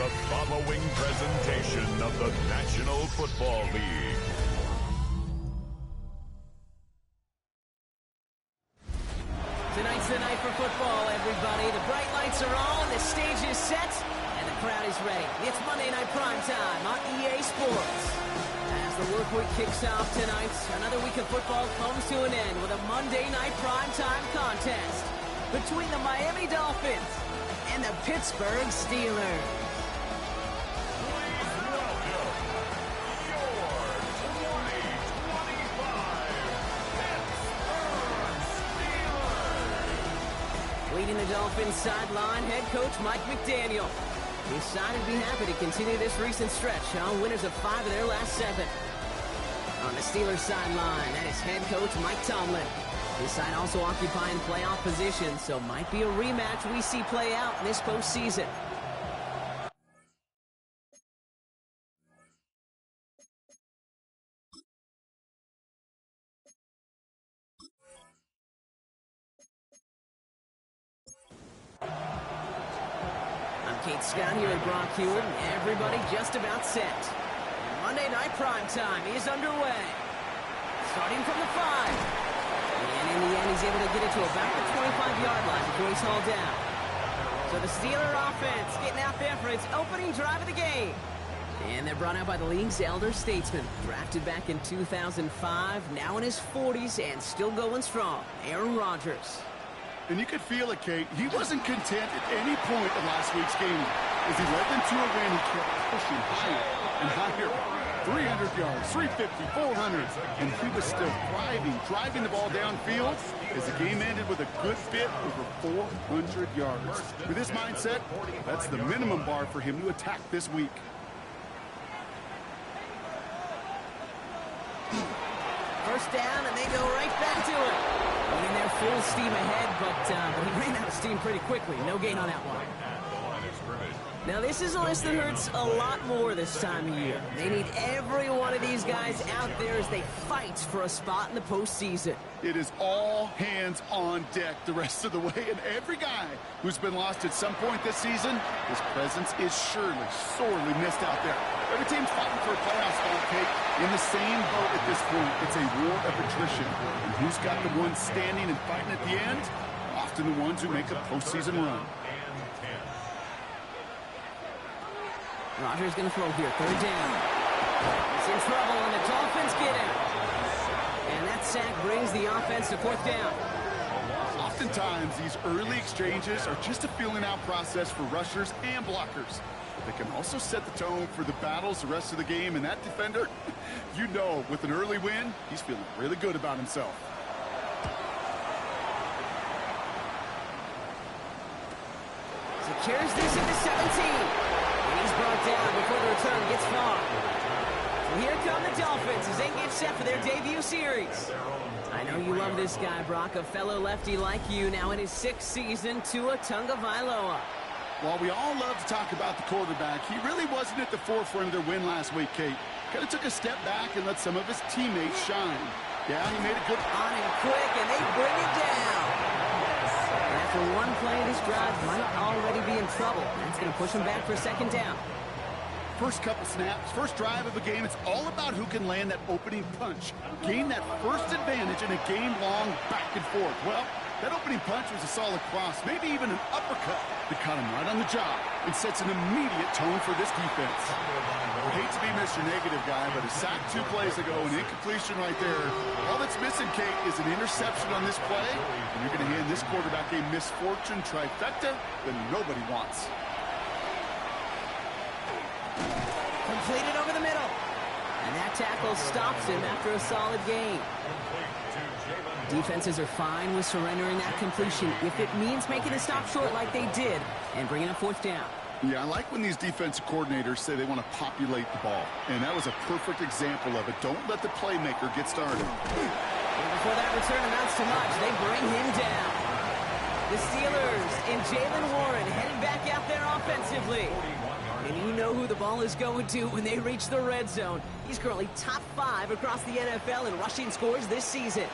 the following presentation of the National Football League. Tonight's the night for football, everybody. The bright lights are on, the stage is set, and the crowd is ready. It's Monday Night Primetime on EA Sports. As the work week kicks off tonight, another week of football comes to an end with a Monday Night Primetime contest between the Miami Dolphins and the Pittsburgh Steelers. Leading the Dolphins sideline, head coach Mike McDaniel. His side would be happy to continue this recent stretch, winners of 5 of their last 7. On the Steelers sideline, that is head coach Mike Tomlin. His side also occupying playoff position, so might be a rematch we see play out in this postseason. Kate Scott here at Brock Hewitt, and everybody just about set. Monday Night Primetime is underway. Starting from the 5. And in the end, he's able to get it to about the 25-yard line before he's hauled down. So the Steeler offense getting out there for its opening drive of the game. And they're brought out by the league's elder statesman. Drafted back in 2005, now in his 40s and still going strong. Aaron Rodgers. And you could feel it, Kate. He wasn't content at any point of last week's game. As he led them to a win, he kept pushing higher and higher. 300 yards, 350, 400. And he was still thriving, driving the ball downfield as the game ended with a good bit over 400 yards. With this mindset, that's the minimum bar for him to attack this week. First down, and they go right back to it. In there full steam ahead, but he ran out of steam pretty quickly. No gain on that one. Now, this is a list that hurts a lot more this time of year. They need every one of these guys out there as they fight for a spot in the postseason. It is all hands on deck the rest of the way, and every guy who's been lost at some point this season, his presence is surely sorely missed out there. Every team's fighting for a playoff spot, Kate. In the same boat at this point, it's a war of attrition. And who's got the ones standing and fighting at the end? Often the ones who make a postseason run. Rodgers going to throw here, 3rd down. He's in trouble, and the Dolphins get him. And that sack brings the offense to 4th down. Oftentimes, these early exchanges are just a feeling-out process for rushers and blockers. They can also set the tone for the battles the rest of the game, and that defender, you know, with an early win, he's feeling really good about himself. Secures this at the 17. And he's brought down before the return gets far. So here come the Dolphins as they get set for their debut series. I know you love this guy, Brock, a fellow lefty like you, now in his 6th season, Tua Tagovailoa. While we all love to talk about the quarterback, he really wasn't at the forefront of their win last week, Kate. Kind of took a step back and let some of his teammates shine. Yeah, he made a good on him quick, and they bring it down. And after one play, this drive might already be in trouble. That's going to push him back for a 2nd down. First couple snaps, first drive of a game, it's all about who can land that opening punch. Gain that first advantage in a game-long back and forth. Well, that opening punch was a solid cross, maybe even an uppercut that caught him right on the job and sets an immediate tone for this defense. I hate to be Mr. Negative guy, but a sack 2 plays ago, an incompletion right there. All that's missing, Kate, is an interception on this play, and you're going to hand this quarterback a misfortune trifecta that nobody wants. Completed over the middle. And that tackle stops him after a solid gain. Defenses are fine with surrendering that completion if it means making a stop short like they did and bringing up 4th down. Yeah, I like when these defensive coordinators say they want to populate the ball. And that was a perfect example of it. Don't let the playmaker get started. And before that return amounts to much, they bring him down. The Steelers and Jaylen Warren heading back out there offensively. And you know who the ball is going to when they reach the red zone. He's currently top 5 across the NFL in rushing scores this season.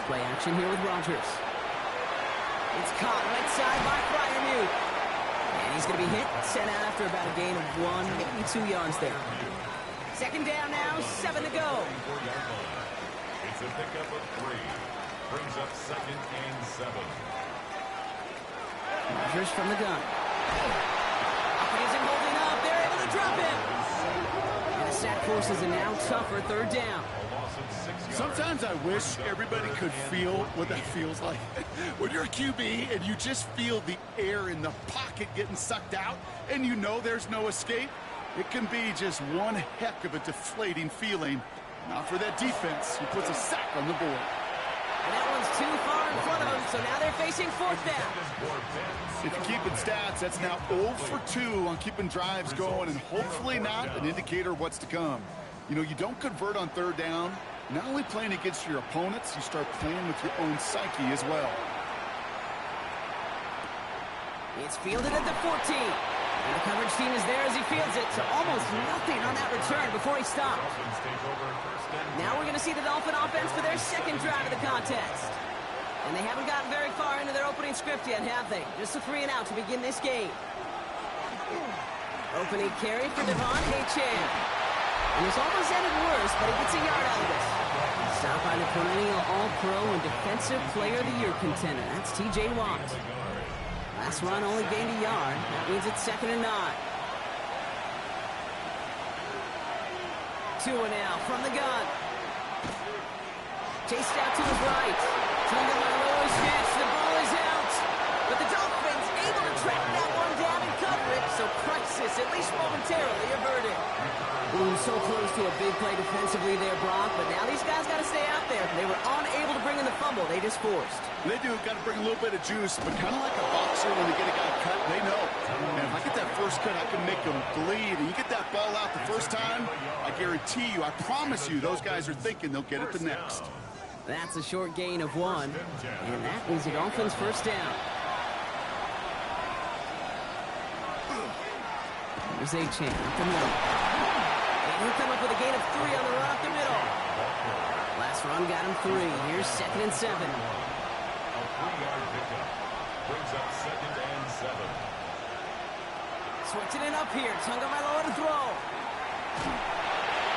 Play action here with Rodgers. It's caught right side by Fryermuth. And he's going to be hit, sent out after about a gain of 1, maybe 2 yards there. Second down now, 7 to go. It's a pickup of 3. Brings up 2nd and 7. Rodgers from the gun. Up and isn't holding up. They're able to drop him. And the sack forces a now tougher 3rd down. Sometimes I wish everybody could feel what that feels like. When you're a QB and you just feel the air in the pocket getting sucked out and you know there's no escape, it can be just one heck of a deflating feeling. Not for that defense, who puts a sack on the board. And that one's too far in front of them, so now they're facing 4th down. If you're keeping stats, that's now 0 for 2 on keeping drives going and hopefully not an indicator of what's to come. You know, you don't convert on 3rd down. Not only playing against your opponents, you start playing with your own psyche as well. It's fielded at the 14. And the coverage team is there as he fields it, so almost nothing on that return before he stops. Now we're going to see the Dolphin offense for their 2nd drive of the contest. And they haven't gotten very far into their opening script yet, have they? Just a 3 and out to begin this game. Opening carry for Devon Achane. And it's almost ended worse, but he gets a yard out of this. Stopped by the perennial All-Pro and Defensive Player of the Year contender. That's T.J. Watt. Last run only gained a yard. That means it's 2nd and 9. Tua now from the gun. Chased out to his right. Tunga Mailoa snatch. The ball is out. But the Dolphins able to track that one down and cover it. So crisis, at least momentarily, averted. Ooh, so close to a big play defensively there, Brock. But now these guys got to stay out there. They were unable to bring in the fumble. They just forced. They do. Got to bring a little bit of juice, but kind of like a boxer when they get a guy cut, they know. And if I get that first cut, I can make them bleed. And you get that ball out the first time, I guarantee you, I promise you, those guys are thinking they'll get it the next. That's a short gain of 1. And that means the Dolphins' 1st down. Here's Achane up the middle. And he'll come up with a gain of 3 on the run up the middle. Last run got him 3. Here's 2nd and 7. A 3-yard pickup. Brings up 2nd and 7. Switching it up here. Tunga Mailoa to throw.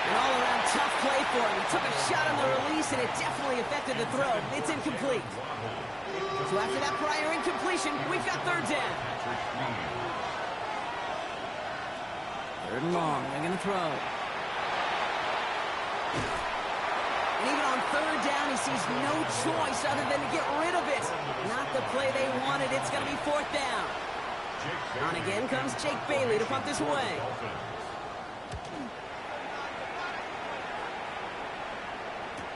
An all-around tough play for him. He took a shot on the release, and it definitely affected the throw. It's incomplete. So after that prior incompletion, we've got 3rd down. 3rd and long. They're going to throw. And even on 3rd down, he sees no choice other than to get rid of it. Not the play they wanted. It's going to be 4th down. On again comes Jake Bailey to punt this away.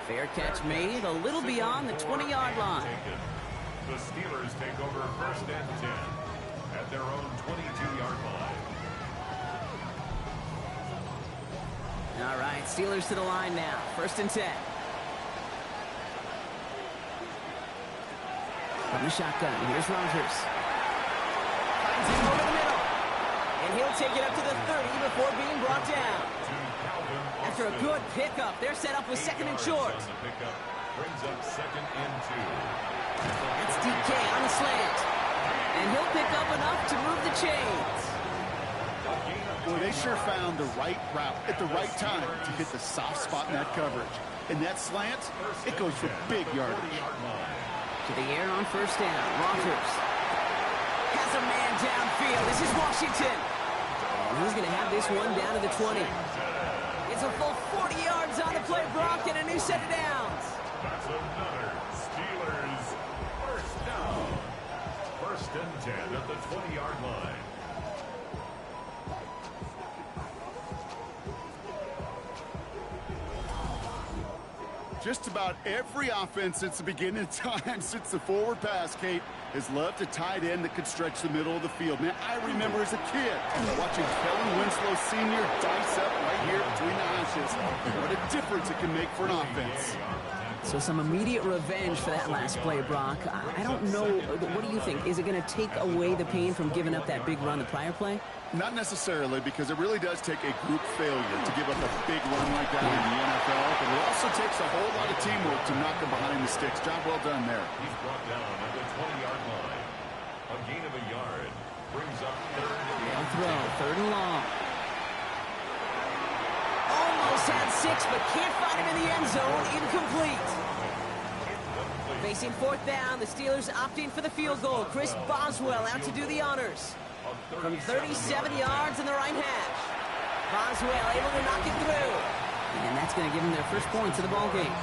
Fair catch made a little beyond the 20-yard line. The Steelers take over 1st and 10 at their own 22-yard line. All right, Steelers to the line now. 1st and 10. From the shotgun, here's Rodgers. Finds him over the middle. And he'll take it up to the 30 before being brought down. After a good pickup, they're set up with 2nd and short. Brings up 2nd and 2. That's DK on the slant. And he'll pick up enough to move the chains. Boy, they sure found the right route at the right time to hit the soft spot in that coverage. And that slant, it goes for big yardage. To the air on 1st down. Rodgers has a man downfield. This is Washington. And he's going to have this one down to the 20. It's a full 40 yards on the play, Brock, and a new set of downs. That's another Steelers 1st down. 1st and 10 at the 20-yard line. Just about every offense since the beginning of time, since the forward pass, Kate, has loved a tight end that could stretch the middle of the field. Man, I remember as a kid watching Kellen Winslow Sr. dice up right here between the hashes. What a difference it can make for an offense. So some immediate revenge for that last play, Brock. I don't know. What do you think? Is it going to take away the pain from giving up that big run the prior play? Not necessarily, because it really does take a group failure to give up a big run like that in the NFL. But it also takes a whole lot of teamwork to knock them behind the sticks. Job well done there. He's brought down at the 20-yard line. A gain of a yard brings up third. They'll throw. Third and long. Almost had 6, but can't find him in the end zone. Incomplete. Facing fourth down, the Steelers opting for the field goal. Chris Boswell out to do the honors. From 37 yards in the right hash. Boswell able to knock it through. And that's going to give them their first points of the ball game.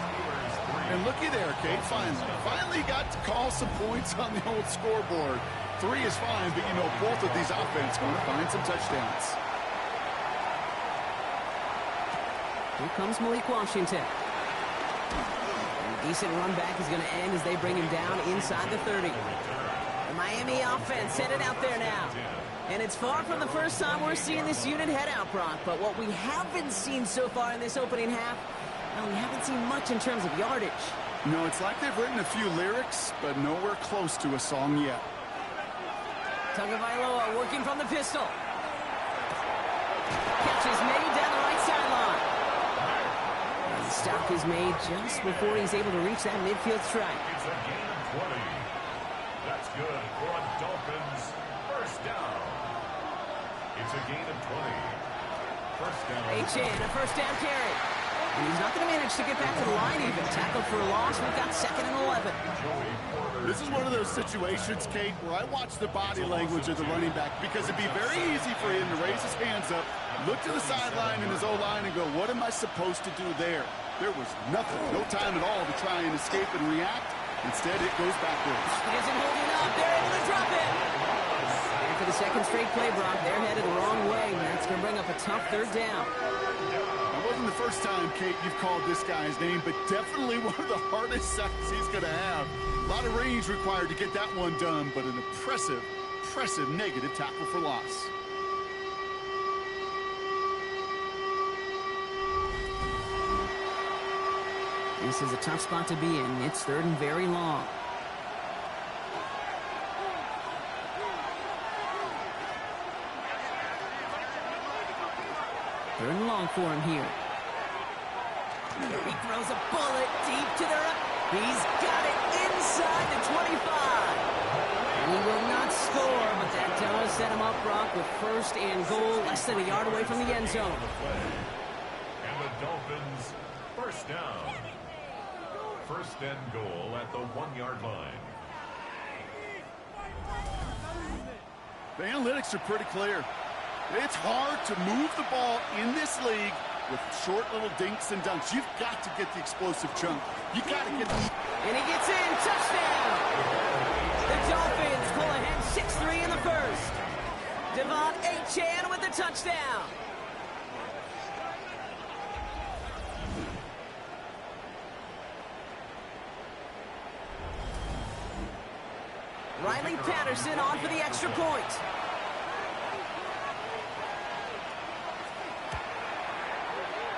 And looky there, Kate. Finally got to call some points on the old scoreboard. 3 is fine, but you know both of these offenses going to find some touchdowns. Here comes Malik Washington. And a decent run back is going to end as they bring him down inside the 30. The Miami offense headed out there now. And it's far from the first time we're seeing this unit head out, Brock. But what we haven't seen so far in this opening half, well, we haven't seen much in terms of yardage. No, it's like they've written a few lyrics, but nowhere close to a song yet. Tagovailoa working from the pistol. Catch is made down the right sideline. And the stop is made just before he's able to reach that midfield strike. It's a gain of 20. That's good for a Dolphins first down. It's a gain of 20. First down. H.N. a first down carry. And he's not going to manage to get back to the line even. Tackled for a loss. We've got 2nd and 11. This is one of those situations, Kate, where I watch the body language of the running back, because it'd be very easy for him to raise his hands up, look to the sideline in his O-line and go, what am I supposed to do there? There was nothing, no time at all to try and escape and react. Instead, it goes backwards. He isn't holding up. They're able to drop it. And for the second straight play, Brock, they're headed the wrong way. And that's going to bring up a tough third down. It wasn't the first time, Kate, you've called this guy's name, but definitely one of the hardest sacks he's going to have. A lot of range required to get that one done, but an impressive negative tackle for loss. This is a tough spot to be in. It's 3rd and very long. Third and long for him here. He throws a bullet deep to the right. He's got it inside the 25. And he will not score, but that does set him up, Brock, with 1st and goal, less than a yard away from the end zone. And the Dolphins first down. 1st and goal at the 1-yard line. The analytics are pretty clear. It's hard to move the ball in this league with short little dinks and dunks. You've got to get the explosive chunk. You got to get the... And he gets in. Touchdown! The Dolphins pull ahead 6-3 in the first. Devon Achane with the touchdown. Riley Patterson on for the extra point.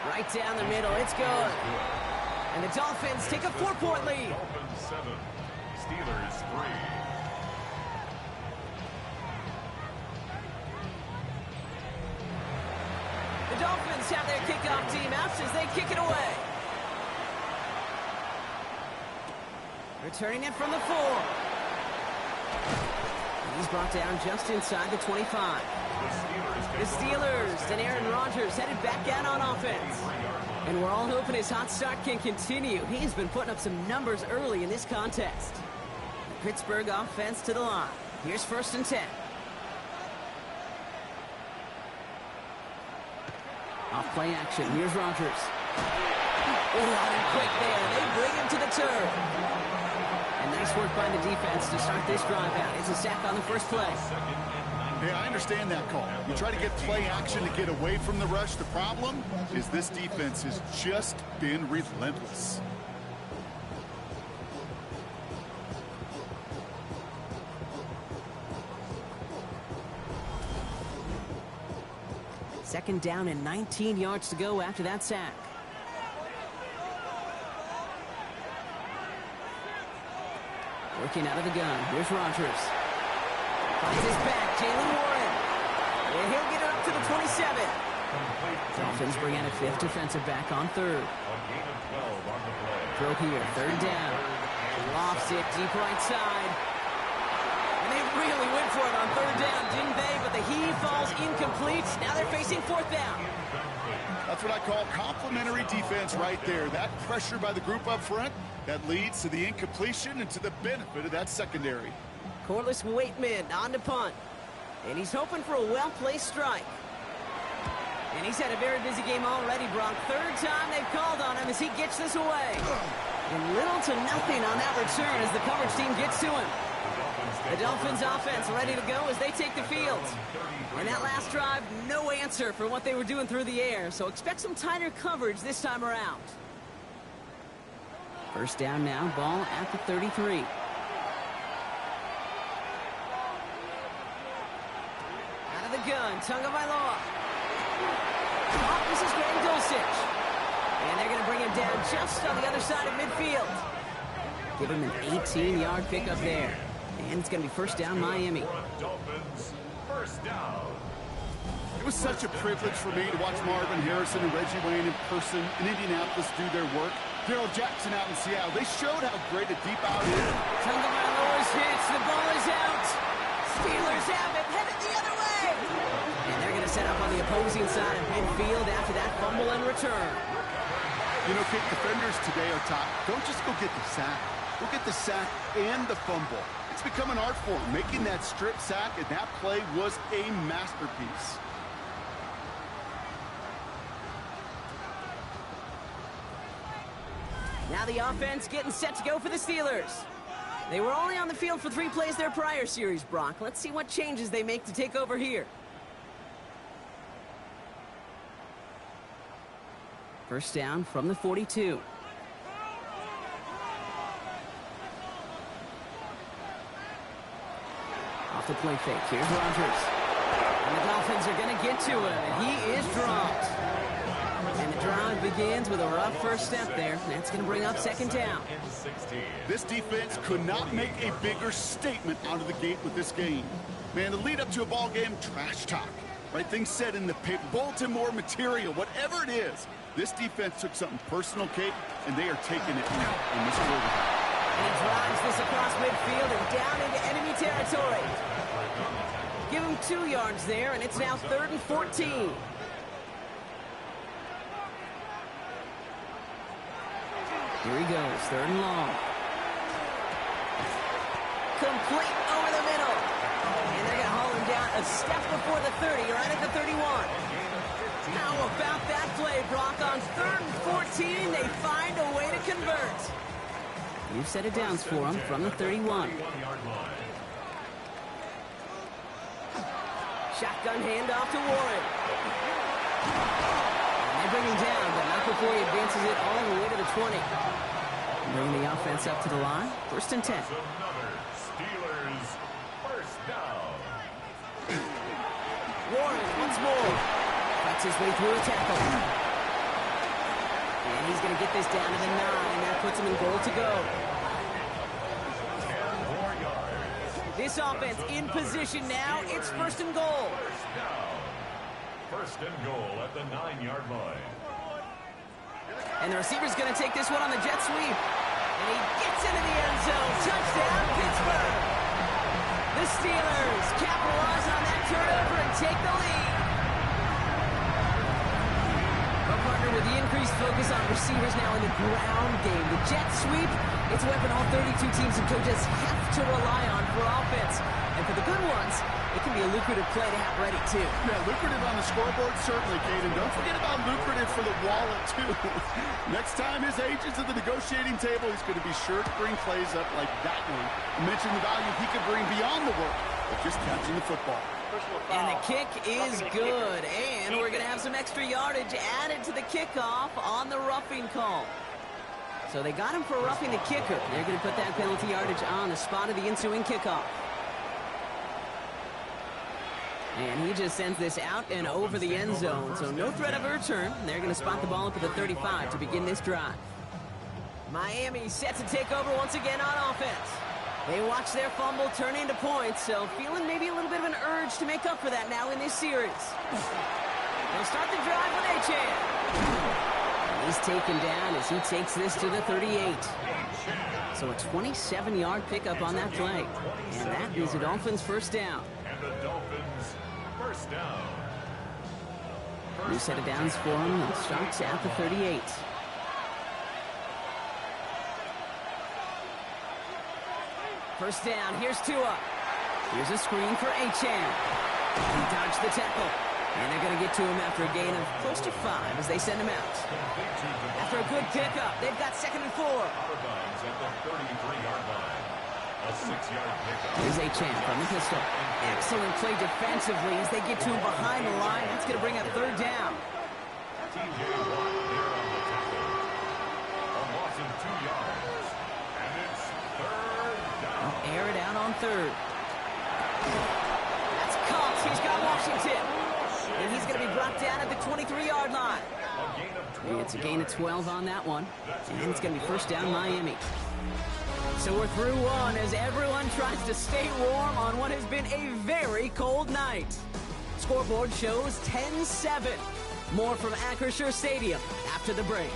Right down the middle. It's good. And the Dolphins take a 4-point lead. Dolphins 7, Steelers 3. The Dolphins have their kickoff team out as they kick it away. Returning it from the 4. He's brought down just inside the 25. The Steelers and Aaron Rodgers headed back out on offense. And we're all hoping his hot start can continue. He's been putting up some numbers early in this contest. The Pittsburgh offense to the line. Here's 1st and 10. Off play action. Here's Rodgers. Oh, out and quick there. They bring him to the turf. And nice work by the defense to start this drive out. It's a sack on the first play. Yeah, I understand that call. You try to get play action to get away from the rush. The problem is this defense has just been relentless. Second down and 19 yards to go after that sack. Working out of the gun. Here's Rogers. Finds his back. Jalen Warren. And he'll get it up to the 27. Dolphins bring in a fifth defensive back on third. Throw here. Third down. Lofts it deep right side. And they really went for it on third down, didn't they? But the heave falls incomplete. Now they're facing fourth down. That's what I call complimentary defense right there. That pressure by the group up front, that leads to the incompletion and to the benefit of that secondary. Corliss Waitman on to punt. And he's hoping for a well-placed strike. And he's had a very busy game already, Brock. Third time they've called on him as he gets this away. And little to nothing on that return as the coverage team gets to him. The Dolphins offense ready to go as they take the field. And that last drive, no answer for what they were doing through the air. So expect some tighter coverage this time around. First down now, ball at the 33. Out of the gun, Tagovailoa. This is Greg Dulcich. And they're going to bring him down just on the other side of midfield. Give him an 18-yard pickup there. And it's going to be first down, Miami. Dolphins, first down. It was such a privilege for me to watch Marvin Harrison and Reggie Wayne in person in Indianapolis do their work. Darrell Jackson out in Seattle. They showed how great a deep out is. Tagovailoa's hits. The ball is out. Steelers have it. Headed the other way. And they're going to set up on the opposing side of midfield after that fumble and return. You know, Kate, defenders today are taught, don't just go get the sack. Go get the sack and the fumble. It's become an art form. Making that strip sack and that play was a masterpiece. Now the offense getting set to go for the Steelers. They were only on the field for 3 plays their prior series, Brock. Let's see what changes they make to take over here. First down from the 42. Off the play fake. Here's Rogers. And the Dolphins are going to get to him. And he is dropped. And the drive begins with a rough first step there. That's going to bring up second down. This defense could not make a bigger statement out of the gate with this game. Man, the lead up to a ball game, trash talk. Right, things said in the paper, bulletin board material, whatever it is. This defense took something personal, Kate, and they are taking it now in this quarter. And he drives this across midfield and down into enemy territory. Give him 2 yards there, and it's now 3rd and 14. Here he goes, 3rd and long. Complete over the middle. And they're going to haul him down a step before the 30, right at the 31. How about that play, Brock? On 3rd and 14, they find a way to convert. You've set it down for him from the 31. Shotgun handoff to Warren. And they bring him down, but not before he advances it all the way to the 20. Bringing the offense up to the line. 1st and 10. Steelers, first down. Warren once more. Cuts his way through a tackle. And he's going to get this down to the 9. That puts him in goal to go. 10 more yards. This offense in position now. It's 1st and goal. First down. 1st and goal at the 9-yard line. And the receiver's going to take this one on the jet sweep. And he gets into the end zone. Touchdown, Pittsburgh. The Steelers capitalize on that turnover and take the lead. Our partner with the increased focus on receivers now in the ground game. The jet sweep, it's a weapon all 32 teams and coaches have to rely on for offense. And for the good ones, it can be a lucrative play to have ready, too. Yeah, lucrative on the scoreboard, certainly, Kate. And don't forget about lucrative for the wallet, too. Next time his agent's at the negotiating table, he's going to be sure to bring plays up like that one. I mentioned the value he could bring beyond the work of just catching the football. And the kick is good. And we're going to have some extra yardage added to the kickoff on the roughing call. So they got him for roughing the kicker. They're going to put that penalty yardage on the spot of the ensuing kickoff. And he just sends this out and over the end zone. So no threat of a return. They're going to spot the ball up at the 35 to begin this drive. Miami set to take over once again on offense. They watch their fumble turn into points, so feeling maybe a little bit of an urge to make up for that now in this series. They'll start the drive with Achane. He's taken down as he takes this to the 38. So a 27-yard pickup on that play. And that is the Dolphins' first down. And the Dolphins first down. New set of downs for him. It starts at the 38. First down, here's Tua. Here's a screen for Achane. He dodged the tackle. And they're going to get to him after a gain of close to 5 as they send him out. After a good pickup, they've got 2nd and 4. Out of bounds at the 33-yard line. A 6-yard pickup. Here's Achane from the pistol. Excellent play defensively as they get to him behind the line. That's going to bring up 3rd down. TJ Watt there on the tackle. A loss of 2 yards. And it's 3rd down. Air it out on 3rd. That's Cox. He's got Washington. And he's going to be brought down at the 23-yard line. It's a gain of 12 on that one. And it's going to be first down Miami. So we're through one as everyone tries to stay warm on what has been a very cold night. Scoreboard shows 10-7. More from Acrisure Stadium after the break.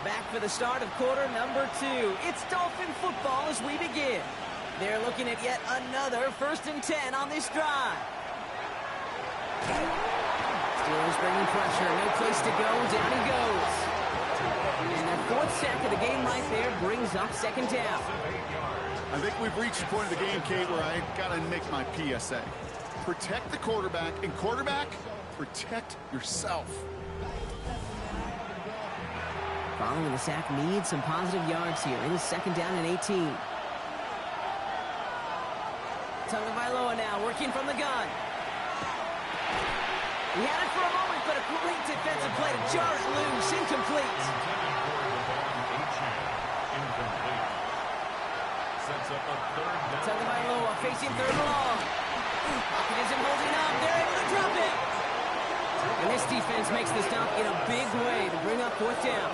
Back for the start of quarter number 2. It's Dolphin football as we begin. They're looking at yet another 1st and 10 on this drive. Steelers bringing pressure. No place to go. Down he goes. And their 4th sack of the game right there brings up 2nd down. I think we've reached the point of the game, Kate, where I got to make my PSA. Protect the quarterback, and quarterback, protect yourself. Following the sack needs some positive yards here. It is 2nd down and 18. Tagovailoa now working from the gun. He had it for a moment, but a great defensive play to jar it loose. Incomplete. Sets up a 3rd down. Tagovailoa facing 3rd and long. Pocket isn't holding up. They're able to drop it. And this defense makes the stop in a big way to bring up 4th down.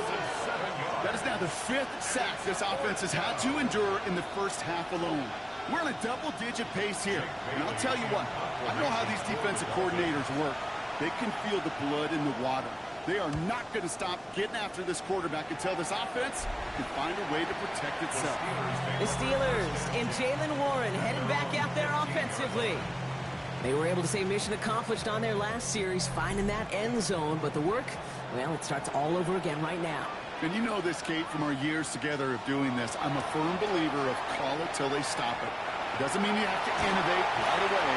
That is now the 5th sack this offense has had to endure in the first half alone. We're on a double-digit pace here. And I'll tell you what, I know how these defensive coordinators work. They can feel the blood in the water. They are not going to stop getting after this quarterback until this offense can find a way to protect itself. The Steelers and Jaylen Warren headed back out there offensively. They were able to say mission accomplished on their last series, finding that end zone. But the work, well, it starts all over again right now. And you know this, Kate, from our years together of doing this. I'm a firm believer of call it till they stop it. It doesn't mean you have to innovate right away.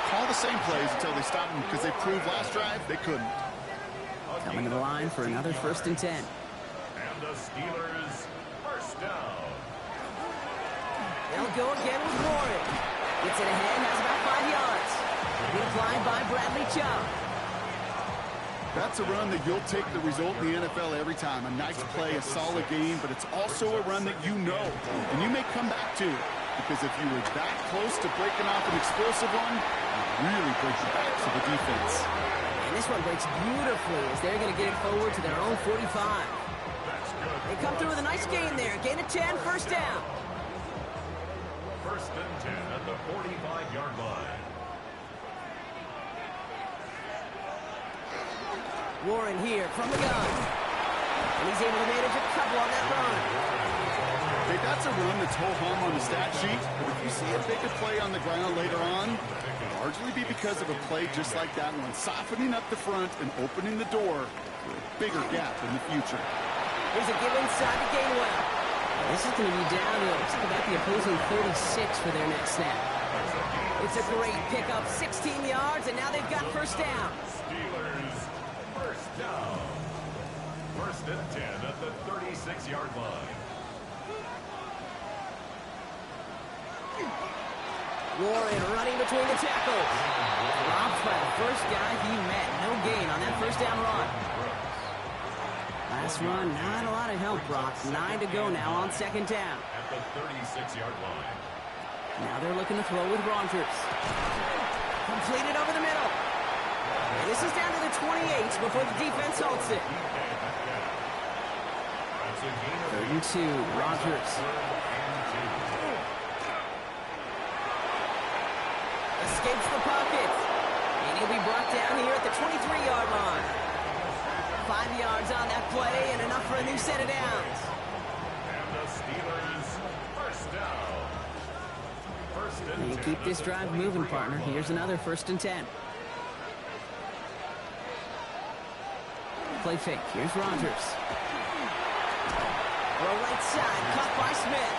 Call the same plays until they stop them, because they proved last drive they couldn't. Coming to the line for another 1st and 10. And the Steelers first down. They'll go again with Warren. Gets it ahead, has about 5 yards. Applied by Bradley Chubb. That's a run that you'll take the result in the NFL every time. A nice play, a solid game, but it's also a run that you know, and you may come back to it. Because if you were that close to breaking off an explosive one, you really break the backs of the defense. And this one breaks beautifully as they're going to get it forward to their own 45. They come through with a nice gain there. Gain of 10, 1st down. 1st and 10 at the 45-yard line. Warren here from the gun. And he's able to manage a couple on that run. Hey, that's a run that's ho-hum on the stat sheet, but if you see a bigger play on the ground later on, it'll largely be because of a play just like that one, softening up the front and opening the door for a bigger gap in the future. Here's a give inside to Gainwell. This is going to be down to about the opposing 36 for their next snap. It's a great pickup, 16 yards, and now they've got 1st down. Steelers first down. 1st and 10 at the 36-yard line. Warren running between the tackles. Dropped by the first guy he met. No gain on that 1st down run. Last run, not a lot of help, Brock. 9 to go now on 2nd down. At the 36-yard line. Now they're looking to throw with Rogers. Completed over the middle. And this is down to the 28 before the defense halts it. 3rd and 2, Rodgers. Escapes the pocket. And he'll be brought down here at the 23-yard line. 5 yards on that play and enough for a new set of downs. And the Steelers first down. And you keep this drive moving, partner. Here's another 1st and 10. Play fake. Here's Rodgers. Throw right side, caught by Smith.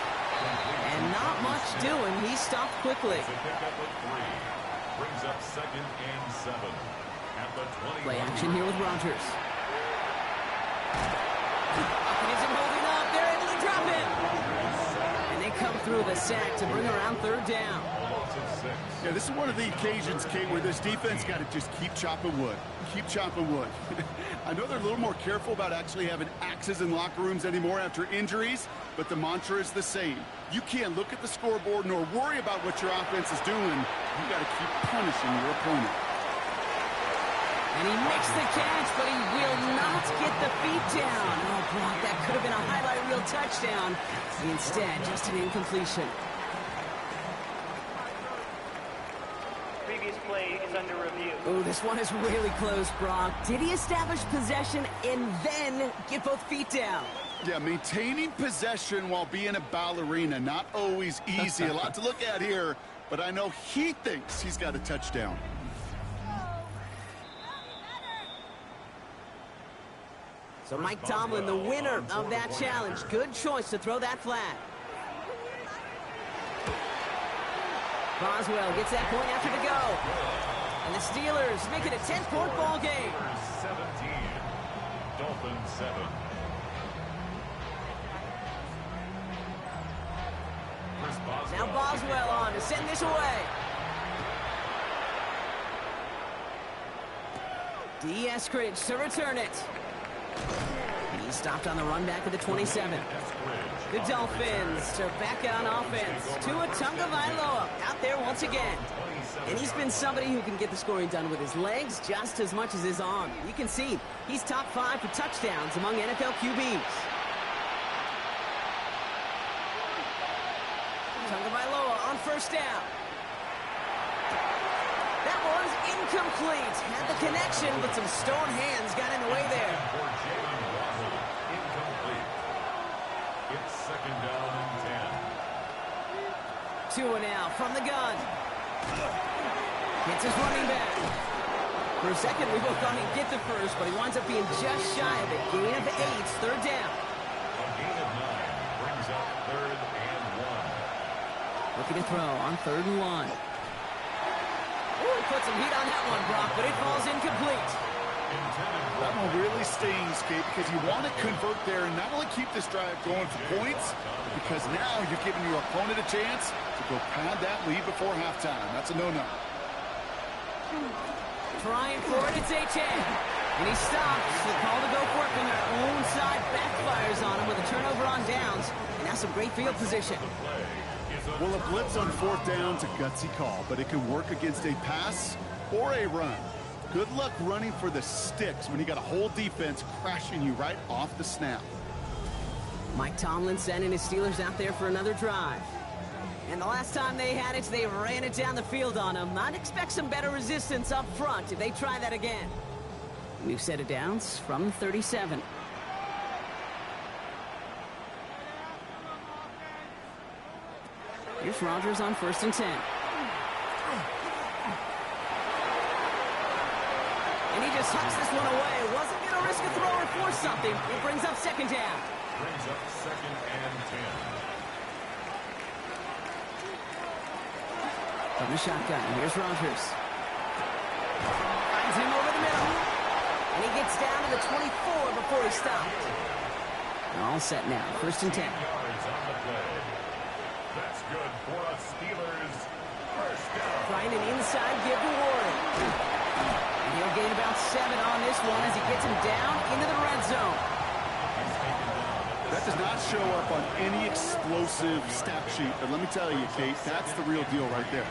And not much doing. He stopped quickly. It's a pickup of 3. Brings up 2nd and 7. At the 20. Play action here with Rodgers. Hopkins isn't holding up. They're able to drop him. And they come through the sack to bring around 3rd down. Yeah, this is one of the occasions, Kate, where this defense got to just keep chopping wood. Keep chopping wood. I know they're a little more careful about actually having axes in locker rooms anymore after injuries, but the mantra is the same. You can't look at the scoreboard nor worry about what your offense is doing. You got to keep punishing your opponent. And he makes the catch, but he will not get the feet down. Oh, Brock, that could have been a highlight reel touchdown. Instead, just an incompletion. Previous play is under review. Oh, this one is really close, Brock. Did he establish possession and then get both feet down? Yeah, maintaining possession while being a ballerina, not always easy. A lot to look at here, but I know he thinks he's got a touchdown. So Mike Tomlin, the winner of that challenge. Good choice to throw that flag. Boswell gets that point after the go. And the Steelers make it a 10-point ball game. 17. Dolphins 7. Now Boswell on to send this away. D. Eskridge to return it. He stopped on the run back at the 27. The Dolphins are back on offense. Tua Tagovailoa out there once again. And he's been somebody who can get the scoring done with his legs just as much as his arm. You can see he's top 5 for touchdowns among NFL QBs. Tagovailoa on 1st down. That was incomplete. Had the connection, but some stone hands got in the way there. It's 2nd down and 10. Tua now from the gun. Hits his running back. For a second, we both thought he'd get the first, but he winds up being just shy of it. Gain of 8, 3rd down. A gain of 9 brings up 3rd and 1. Looking to throw on 3rd and 1. Ooh, he put some heat on that one, Brock, but it falls incomplete. That one really stings, Kate, because you want to convert there and not only keep this drive going for points, because now you're giving your opponent a chance to go pad that lead before halftime. That's a no-no. Trying for it, it's H.A. And he stops. The call to go for it from their own side backfires on him with a turnover on downs. And now some great field position. Well, a blitz on 4th down's a gutsy call, but it can work against a pass or a run. Good luck running for the sticks when you got a whole defense crashing you right off the snap. Mike Tomlin sending his Steelers out there for another drive. And the last time they had it, they ran it down the field on them. I'd expect some better resistance up front if they try that again. New set of downs from 37. Here's Rodgers on 1st and 10. And he just hucks this one away. Wasn't going to risk a throw or force something. It brings up 2nd down. Brings up 2nd and 10. From the shotgun, here's Rodgers. Finds him over the middle. And he gets down to the 24 before he stopped. All set now, 1st and 10. Yards on the play. That's good for a Steelers first down. Trying an inside give to Warren. And he'll gain about 7 on this one as he gets him down into the red zone. That does not show up on any explosive stat sheet, but let me tell you, Kate, that's the real deal right there.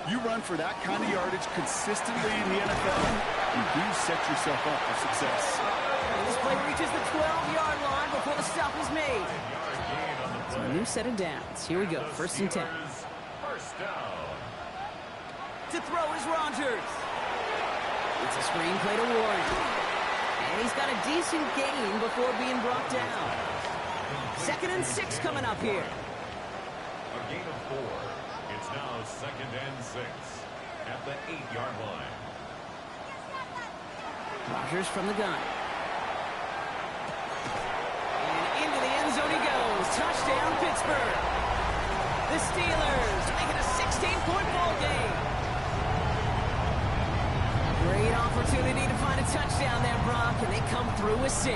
You run for that kind of yardage consistently in the NFL, you do set yourself up for success. And this play reaches the 12-yard line before the stop is made. So a new set of downs. Here we go, 1st and 10. First down. To throw is Rodgers. It's a screen play to Warren. And he's got a decent gain before being brought down. 2nd and 6 coming up here. A gain of 4. It's now 2nd and 6 at the 8-yard line. Rodgers from the gun. And into the end zone he goes. Touchdown, Pittsburgh. The Steelers make it a 16-point ball game. Great opportunity to find a touchdown there, Brock, and they come through with 6.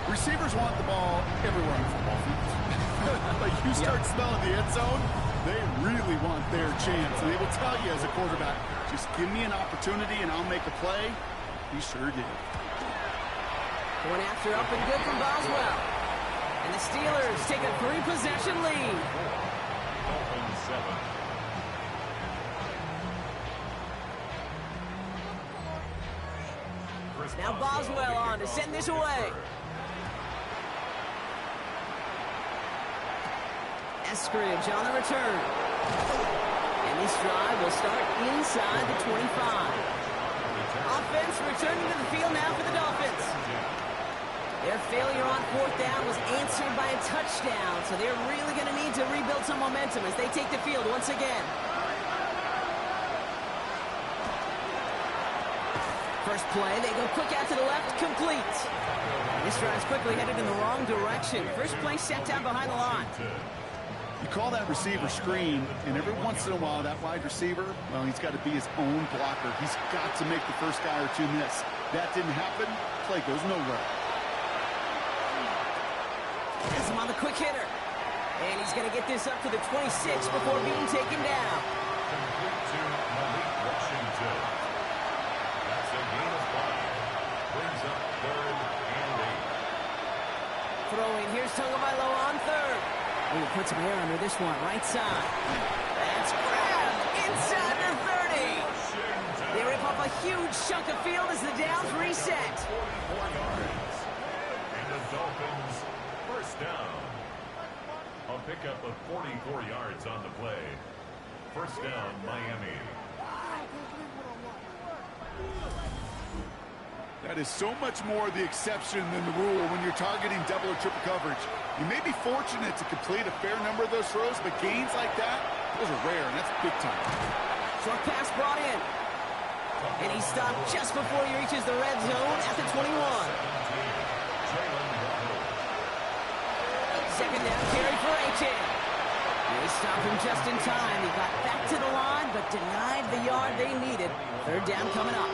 Receivers want the ball everywhere on the football field. Like you start smelling the end zone, they really want their chance. And they will tell you as a quarterback, just give me an opportunity and I'll make a play. He sure did. Going after up and good from Boswell. And the Steelers take a 3-possession lead. Dolphins 7. Now Boswell on to send this away. Eskridge on the return. And this drive will start inside the 25. Offense returning to the field now for the Dolphins. Their failure on 4th down was answered by a touchdown, so they're really going to need to rebuild some momentum as they take the field once again. First play, they go quick out to the left, complete. This drive's quickly headed in the wrong direction. First play set down behind the line. You call that receiver screen, and every once in a while, that wide receiver, well, he's got to be his own blocker. He's got to make the first guy or two miss. That didn't happen. Play goes nowhere. Has him on the quick hitter. And he's going to get this up to the 26 before being taken down. Complete to Malik Washington. That's a gain of 5. Brings up 3rd and 8. Throwing, here's Tagovailoa on 3rd. Oh, put some air under this one, right side. That's grabbed inside the 30. They rip off a huge chunk of field as the downs reset. 44 yards. And the Dolphins first down. A pickup of 44 yards on the play. First down, Miami. That is so much more the exception than the rule when you're targeting double or triple coverage. You may be fortunate to complete a fair number of those throws, but gains like that, those are rare, and that's big time. Short pass brought in. And he stopped just before he reaches the red zone at the 21. Second down carry for Aiken. They stopped him just in time. He got back to the line, but denied the yard they needed. Third down coming up.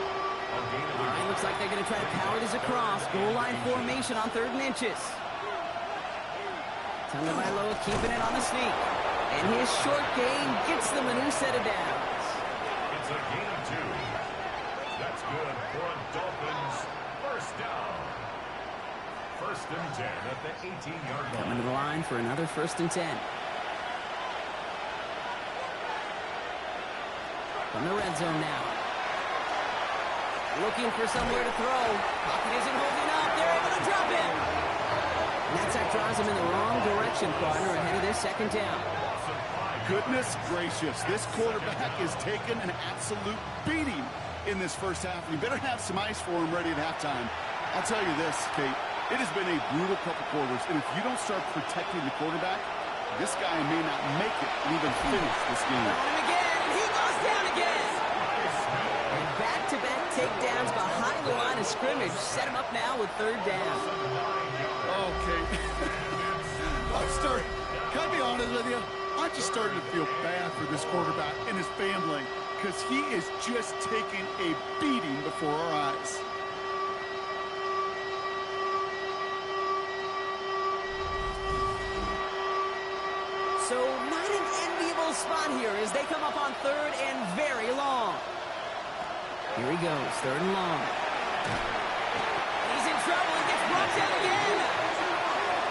All right, looks like they're going to try to power this across. Goal line formation on 3rd and inches. Tagovailoa keeping it on the sneak. And his short gain gets them a new set of downs. It's a gain of 2. That's good for a Dolphins first down. 1st and 10 at the 18-yard line. Coming to the line for another 1st and 10. From the red zone now. Looking for somewhere to throw. Pocket isn't holding up. They're able to drop him. And that sack drives him in the wrong direction, partner, ahead of this 2nd down. Goodness gracious, this quarterback is taking an absolute beating in this first half. You better have some ice for him ready at halftime. I'll tell you this, Kate, it has been a brutal couple quarters, and if you don't start protecting the quarterback, this guy may not make it and even finish this game. And again, he goes down again. And back-to-back takedowns behind the line of scrimmage set him up now with 3rd down. Okay. Can I be honest with you? I'm just starting to feel bad for this quarterback and his family because he is just taking a beating before our eyes. So not an enviable spot here as they come up on 3rd and very long. Here he goes, 3rd and long. He's in trouble. He gets brought down again.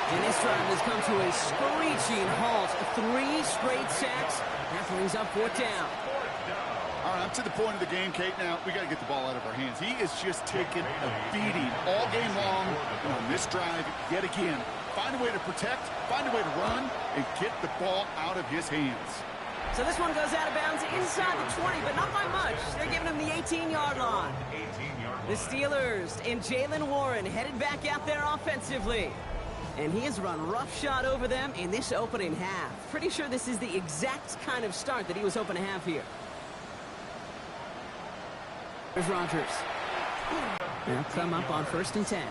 And this drive has come to a screeching halt. 3 straight sacks. That brings up 4th down. All right, up to the point of the game, Kate. Now, we got to get the ball out of our hands. He is just taking a beating all game long. And on this drive, yet again, find a way to protect, find a way to run, and get the ball out of his hands. So this one goes out of bounds inside the 20, but not by much. They're giving him the 18-yard line. The Steelers and Jalen Warren headed back out there offensively. And he has run roughshod over them in this opening half. Pretty sure this is the exact kind of start that he was hoping to have here. There's Rodgers. They'll come up on 1st and 10.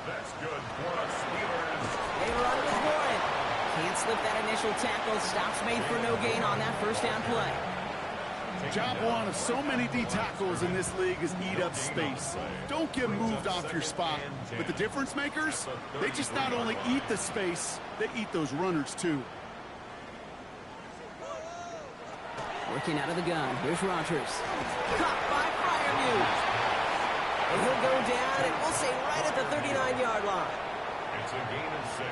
That's good for the Steelers. They run with Warren. Can't slip that initial tackle. Stops made for no gain on that 1st down play. Job one of so many D tackles in this league is eat up space. Don't get moved off your spot. But the difference makers, they just not only eat the space, they eat those runners too. Working out of the gun. Here's Rodgers. Caught by Freiermuth. And he'll go down, and we'll say right at the 39-yard line. It's a gain of 6.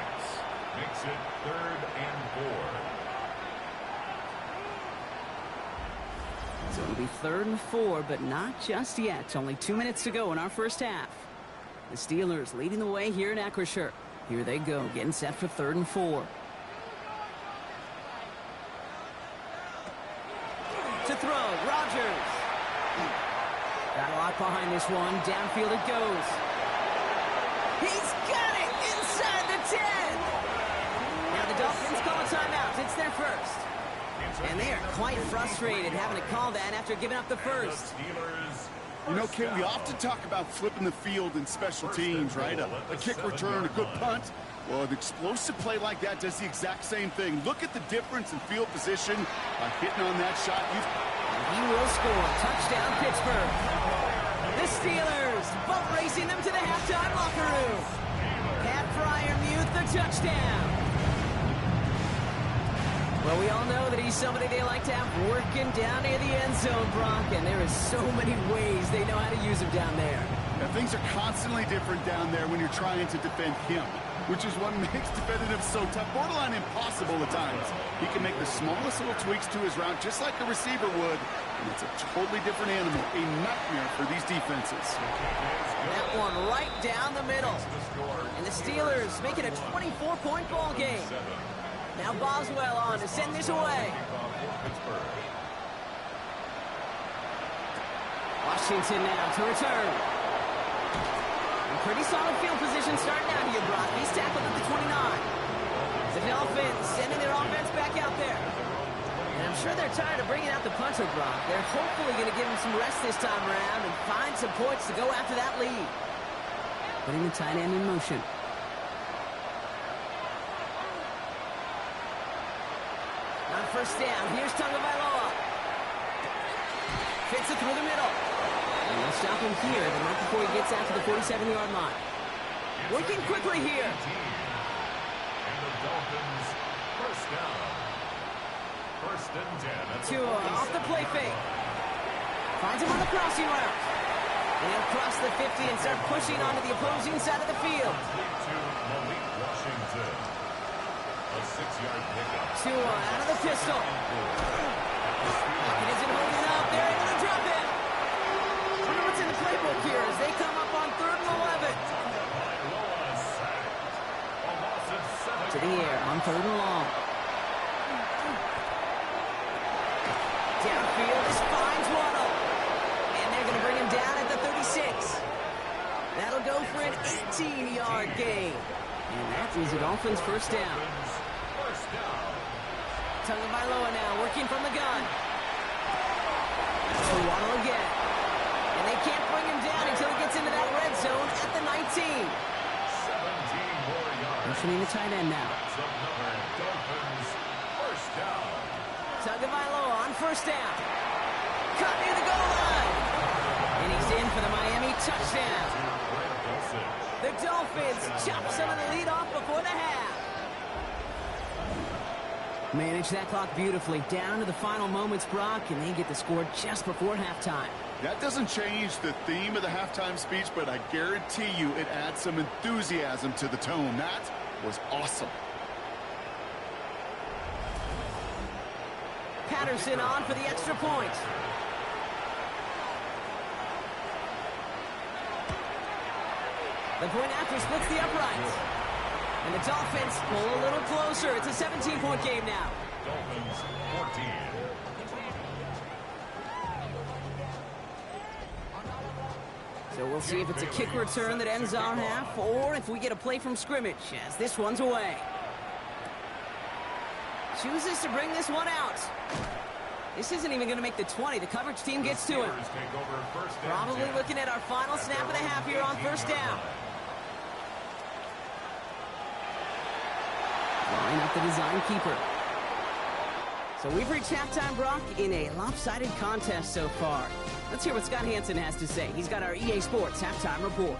Makes it 3rd and 4. So it'll be 3rd and 4, but not just yet. Only 2 minutes to go in our first half. The Steelers leading the way here in Acrisure. Here they go, getting set for 3rd and 4. To throw, Rodgers. Got a lot behind this one. Downfield it goes. He's got it inside the 10. Now the Dolphins call a timeout. It's their first. And they are quite frustrated having to call that after giving up the first. You know, Kate, we often talk about flipping the field in special teams, right? A kick return, a good punt. Well, an explosive play like that does the exact same thing. Look at the difference in field position by hitting on that shot. He will score. Touchdown, Pittsburgh. The Steelers boat racing them to the halftime locker room. Pat Freiermuth, the touchdown. Well, we all know that he's somebody they like to have working down near the end zone, Brock, and there is so many ways they know how to use him down there. Now, things are constantly different down there when you're trying to defend him, which is what makes defending him so tough, borderline impossible at times. He can make the smallest little tweaks to his route just like the receiver would, and it's a totally different animal, a nightmare for these defenses. That one right down the middle. And the Steelers make it a 24-point ball game. Now Boswell on to send this away. Washington now to return. And pretty solid field position starting out here, Brock. He's tackled at the 29. The Dolphins sending their offense back out there. And I'm sure they're tired of bringing out the punter, Brock. They're hopefully going to give him some rest this time around and find some points to go after that lead. Putting the tight end in motion. On first down, here's Tagovailoa. Fits it through the middle. And they'll stop him here, but not before he gets out to the 47-yard line. Working quickly here. And the Dolphins, first down. 1st and 10. Tua off the play fake. Finds him on the crossing route. And he'll cross the 50 and start pushing onto the opposing side of the field. A 6-yard pickup. Tua out of the pistol. It isn't holding up. They're able to drop it. Wonder what's in the playbook here as they come up on 3rd and 11. To the air on 3rd and long. Downfield, this finds Waddle. And they're going to bring him down at the 36. That'll go for an 18-yard gain. And that is the Dolphins' first down. Tagovailoa now working from the gun. To Waddle again. And they can't bring him down until he gets into that red zone at the 19. 17 more yards. Motioning the tight end now. Dolphins, first down. Tagovailoa on first down. Caught near the goal line. And he's in for the Miami touchdown. The Dolphins chop some of the lead off before the half. Manage that clock beautifully down to the final moments, Brock, and they get the score just before halftime. That doesn't change the theme of the halftime speech, but I guarantee you it adds some enthusiasm to the tone. That was awesome. Patterson on for the extra point. The point after splits the uprights. And the Dolphins pull a little closer. It's a 17-point game now. Dolphins 14. So we'll see if it's a kick return that ends our half, or if we get a play from scrimmage, as this one's away. Chooses to bring this one out. This isn't even going to make the 20. The coverage team gets to him. Probably looking at our final snap and a half here on first down. Line up the design keeper. So we've reached halftime, Brock, in a lopsided contest so far. Let's hear what Scott Hansen has to say. He's got our EA Sports halftime report.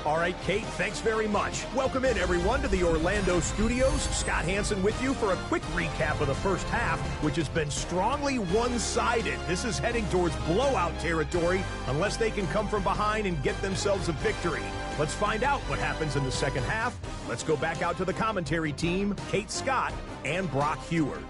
All right, Kate, thanks very much. Welcome in, everyone, to the Orlando studios. Scott Hansen with you for a quick recap of the first half, which has been strongly one-sided. This is heading towards blowout territory unless they can come from behind and get themselves a victory. Let's find out what happens in the second half. Let's go back out to the commentary team, Kate Scott and Brock Heward.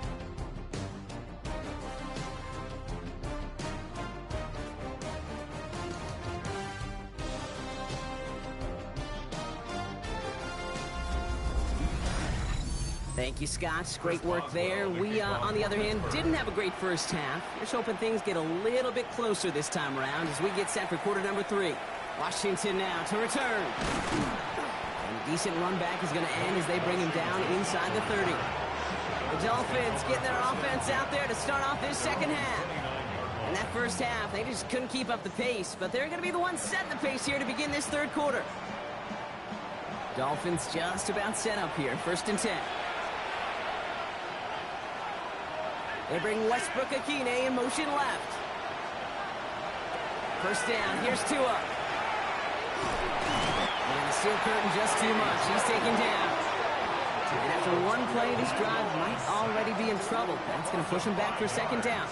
Thank you, Scott. Great work there. We, on the other hand, didn't have a great first half. Just hoping things get a little bit closer this time around as we get set for quarter number 3. Washington now to return. And a decent run back is going to end as they bring him down inside the 30. The Dolphins getting their offense out there to start off this second half. In that first half, they just couldn't keep up the pace, but they're going to be the ones setting the pace here to begin this third quarter. Dolphins just about set up here, 1st and 10. They bring Westbrook Akine in motion left. First down, here's Tua. And the steel curtain just too much. He's taken down. And after one play, this drive might already be in trouble. That's going to push him back for 2nd down.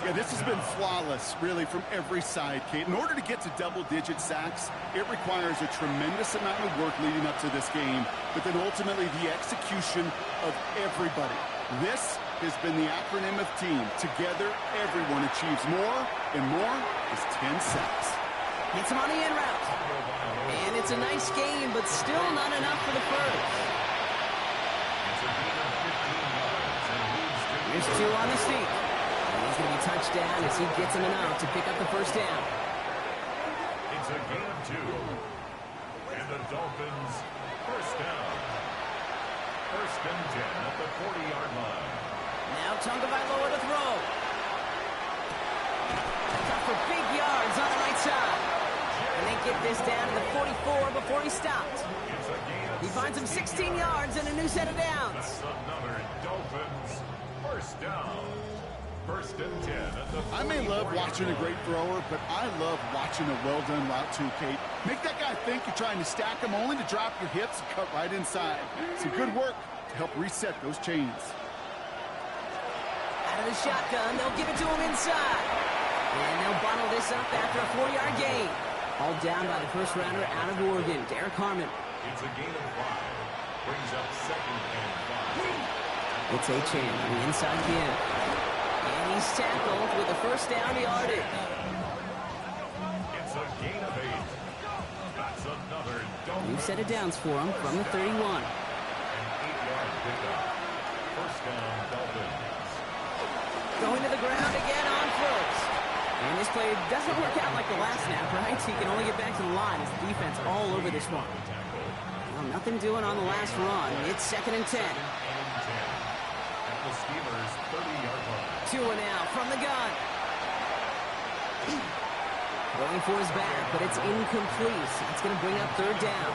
Yeah, this has been flawless, really, from every side, Kate. In order to get to double-digit sacks, it requires a tremendous amount of work leading up to this game, but then ultimately the execution of everybody. This has been the acronym of team. Together, everyone achieves more, and more is 10 sacks. Gets him on the in route. And it's a nice game, but still not enough for the first. Here's 2 on the seat. And he's going to be touched down as he gets him enough to pick up the first down. It's a gain of 2. And the Dolphins first down. 1st and 10 at the 40-yard line. Now Tagovailoa to throw. Got for big yards on the right side. And they get this down to the 44 before he stopped. He finds him 16 yards and a new set of downs. That's another Dolphins first down. 1st and 10 at the 40. I may love watching a great thrower, but I love watching a well-done route too, Kate. Make that guy think you're trying to stack him only to drop your hips and cut right inside. Some good work to help reset those chains. Out of the shotgun, they'll give it to him inside. And they'll bottle this up after a 4-yard gain. All down by the first rounder out of Oregon, Derek Harmon. It's a gain of 5. Brings up 2nd and 5. It's Achane on the inside again. And he's tackled with the first down yardage. It's a gain of 8. That's another Dolphins. New set of downs for him from the 31. An 8-yard pickup. First down, Dolphins. Going to the ground again on first. And this play doesn't work out like the last snap, right? He can only get back to the line as the defense all over this one. Well, nothing doing on the last run. It's 2nd and 10. At the Steelers' 30-yard line. Tua now from the gun. Going for his back, but it's incomplete. That's going to bring up 3rd down.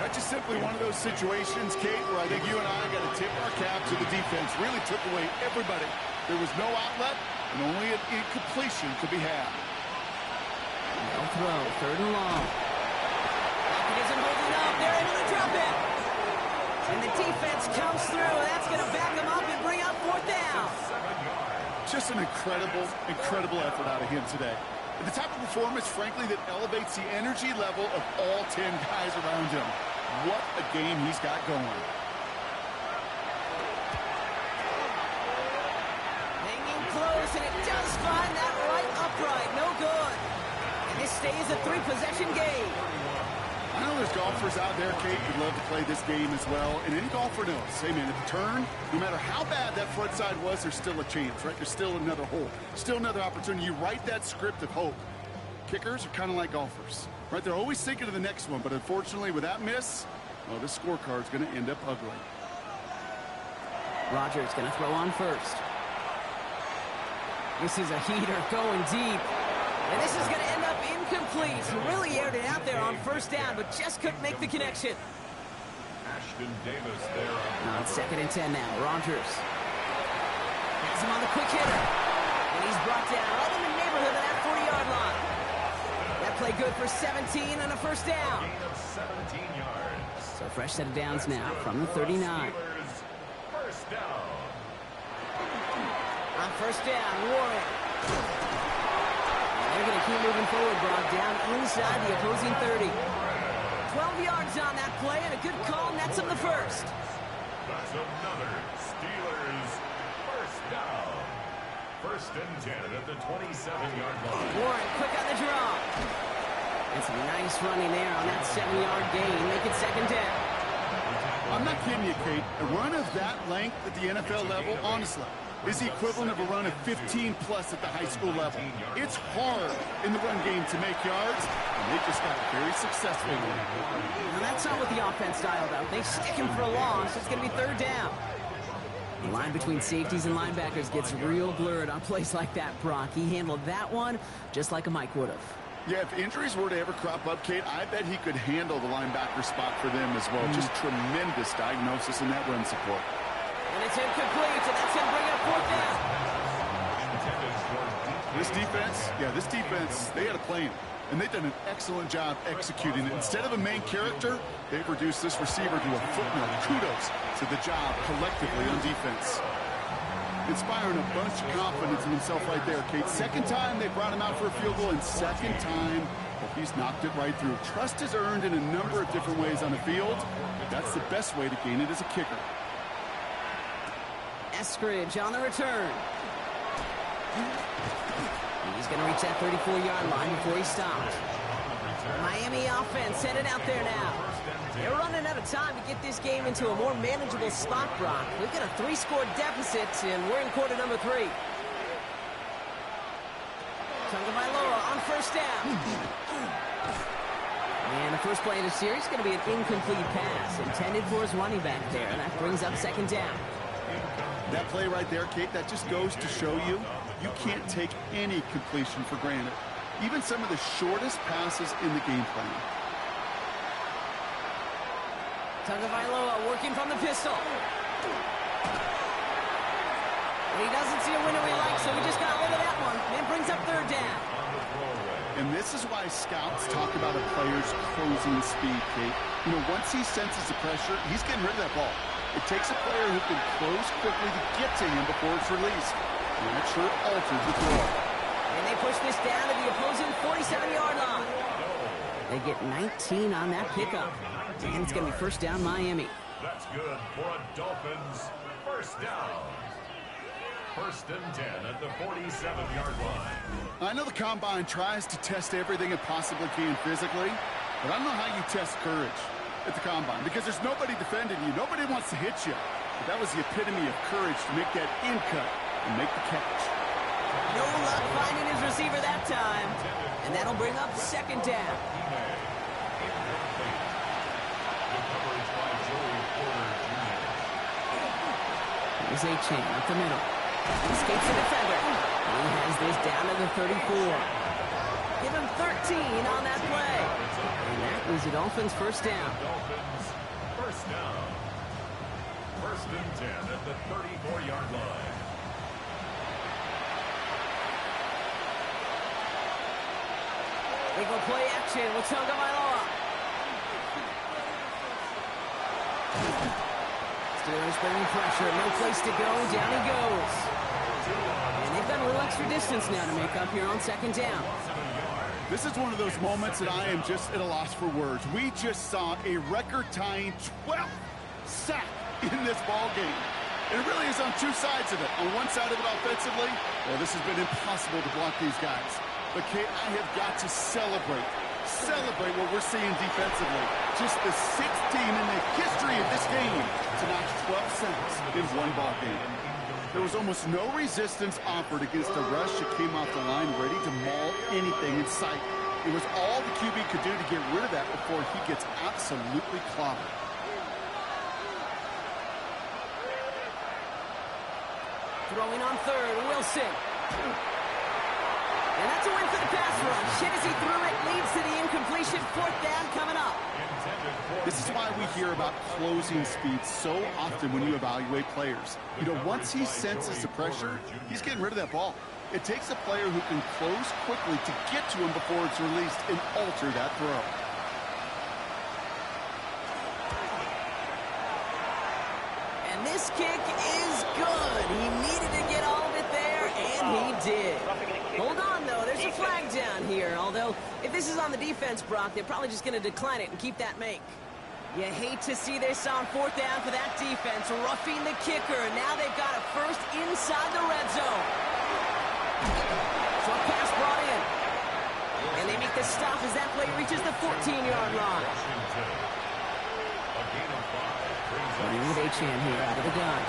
That's just simply one of those situations, Kate, where I think you and I got to tip our cap to the defense. Really took away everybody. There was no outlet, and only an incompletion could be had. No throw, 3rd and long. Lockett isn't holding up. They're able to drop it. And the defense comes through. That's going to back them up and bring up 4th down. Just an incredible effort out of him today. The type of performance, frankly, that elevates the energy level of all 10 guys around him. What a game he's got going. Hanging close, and it does find that right upright. No good. And this stays a 3-possession game. I know there's golfers out there, Kate, who'd love to play this game as well. And any golfer knows, hey, man, at the turn, no matter how bad that front side was, there's still a chance, right? There's still another hole, still another opportunity. You write that script of hope. Kickers are kind of like golfers, right? They're always thinking of the next one, but unfortunately, with that miss, well, this scorecard's going to end up ugly. Rogers going to throw on first. This is a heater going deep. And this is going to end up incomplete. He really aired it out there on first down, but just couldn't make the connection. Ashton Davis there. On 2nd and 10 now. Rogers has him on the quick hitter. And he's brought down right in the neighborhood of that 40-yard line. That play good for 17 and a first down. Gain of 17 yards. So fresh set of downs now from the 39. First down. On first down, Warren. They're going to keep moving forward, Brock, down inside the opposing 30. 12 yards on that play, and a good call nets him the first. That's another Steelers first down. 1st and 10 at the 27-yard line. Warren quick on the draw. And some nice running there on that 7-yard gain. Make it 2nd down. I'm not kidding you, Kate. A run of that length at the NFL level, honestly, is the equivalent of a run of 15-plus at the high school level. It's hard in the run game to make yards, and they just got very successful with it. Now that's not what the offense style, though. They stick him for a loss. It's going to be 3rd down. The line between safeties and linebackers gets real blurred on plays like that, Brock. He handled that one just like a Mike would have. Yeah, if injuries were to ever crop up, Kate, I bet he could handle the linebacker spot for them as well. Just tremendous diagnosis in that run support. And it's incomplete, and that's going to bring up 4th down. This defense, they had a plan, and they've done an excellent job executing it. Instead of a main character, they've reduced this receiver to a footnote. Kudos to the job collectively on defense. Inspiring a bunch of confidence in himself right there, Kate. 2nd time they brought him out for a field goal, and 2nd time, well, he's knocked it right through. Trust is earned in a number of different ways on the field. That's the best way to gain it as a kicker. Eskridge on the return. He's going to reach that 34-yard line before he stops. Miami offense headed out there now. They're running out of time to get this game into a more manageable spot, Brock. We've got a 3-score deficit, and we're in quarter number 3. Tagovailoa on first down. And the first play of the series is going to be an incomplete pass intended for his running back there, and that brings up 2nd down. That play right there, Kate, that just goes to show you can't take any completion for granted. Even some of the shortest passes in the game plan. Tagovailoa working from the pistol. And he doesn't see a window he likes, so he just got rid of that one. And it brings up 3rd down. And this is why scouts talk about a player's closing speed, Kate. You know, once he senses the pressure, he's getting rid of that ball. It takes a player who can close quickly to get to him before it's released. And that sure alters the throw. And they push this down to the opposing 47-yard line. They get 19 on that pickup. And it's going to be first down Miami. That's good for a Dolphins first down. 1st and 10 at the 47-yard line. I know the Combine tries to test everything it possibly can physically, but I don't know how you test courage at the Combine, because there's nobody defending you. Nobody wants to hit you. But that was the epitome of courage to make that in cut and make the catch. No luck finding his receiver that time. And that'll bring up 2nd down. Here's A-Chain up the middle. Escapes the defender. He has this down to the 34. Give him 13 on that play. And that is the Dolphins first down. Dolphins first down. 1st and 10 at the 34-yard line. They go play action with Tagovailoa. Steelers bringing pressure, no place to go, down he goes. And they've got a little extra distance now to make up here on 2nd down. This is one of those moments that I am just at a loss for words. We just saw a record-tying 12th sack in this ball game. It really is on two sides of it. On one side of it offensively, well, this has been impossible to block these guys. But, Kate, I have got to celebrate what we're seeing defensively. Just the sixth team in the history of this game to notch 12 sacks in one ball game. There was almost no resistance offered against a rush that came off the line ready to maul anything in sight. It was all the QB could do to get rid of that before he gets absolutely clobbered. Throwing on third, Wilson. And that's a win for the pass rush. Hit as he threw it, leads to the incompletion. Fourth down coming up. This is why we hear about closing speed so often when you evaluate players. You know, once he senses the pressure, he's getting rid of that ball. It takes a player who can close quickly to get to him before it's released and alter that throw. And this kick is good. He needed to get all of it there, and he did. Hold on, though. There's a flag down here. Although, if this is on the defense, Brock, they're probably just going to decline it and keep that make. You hate to see this on fourth down for that defense, roughing the kicker. Now they've got a first inside the red zone. Short pass brought in. And they make the stop as that play reaches the 14-yard line. Running with Achane here out of the gun.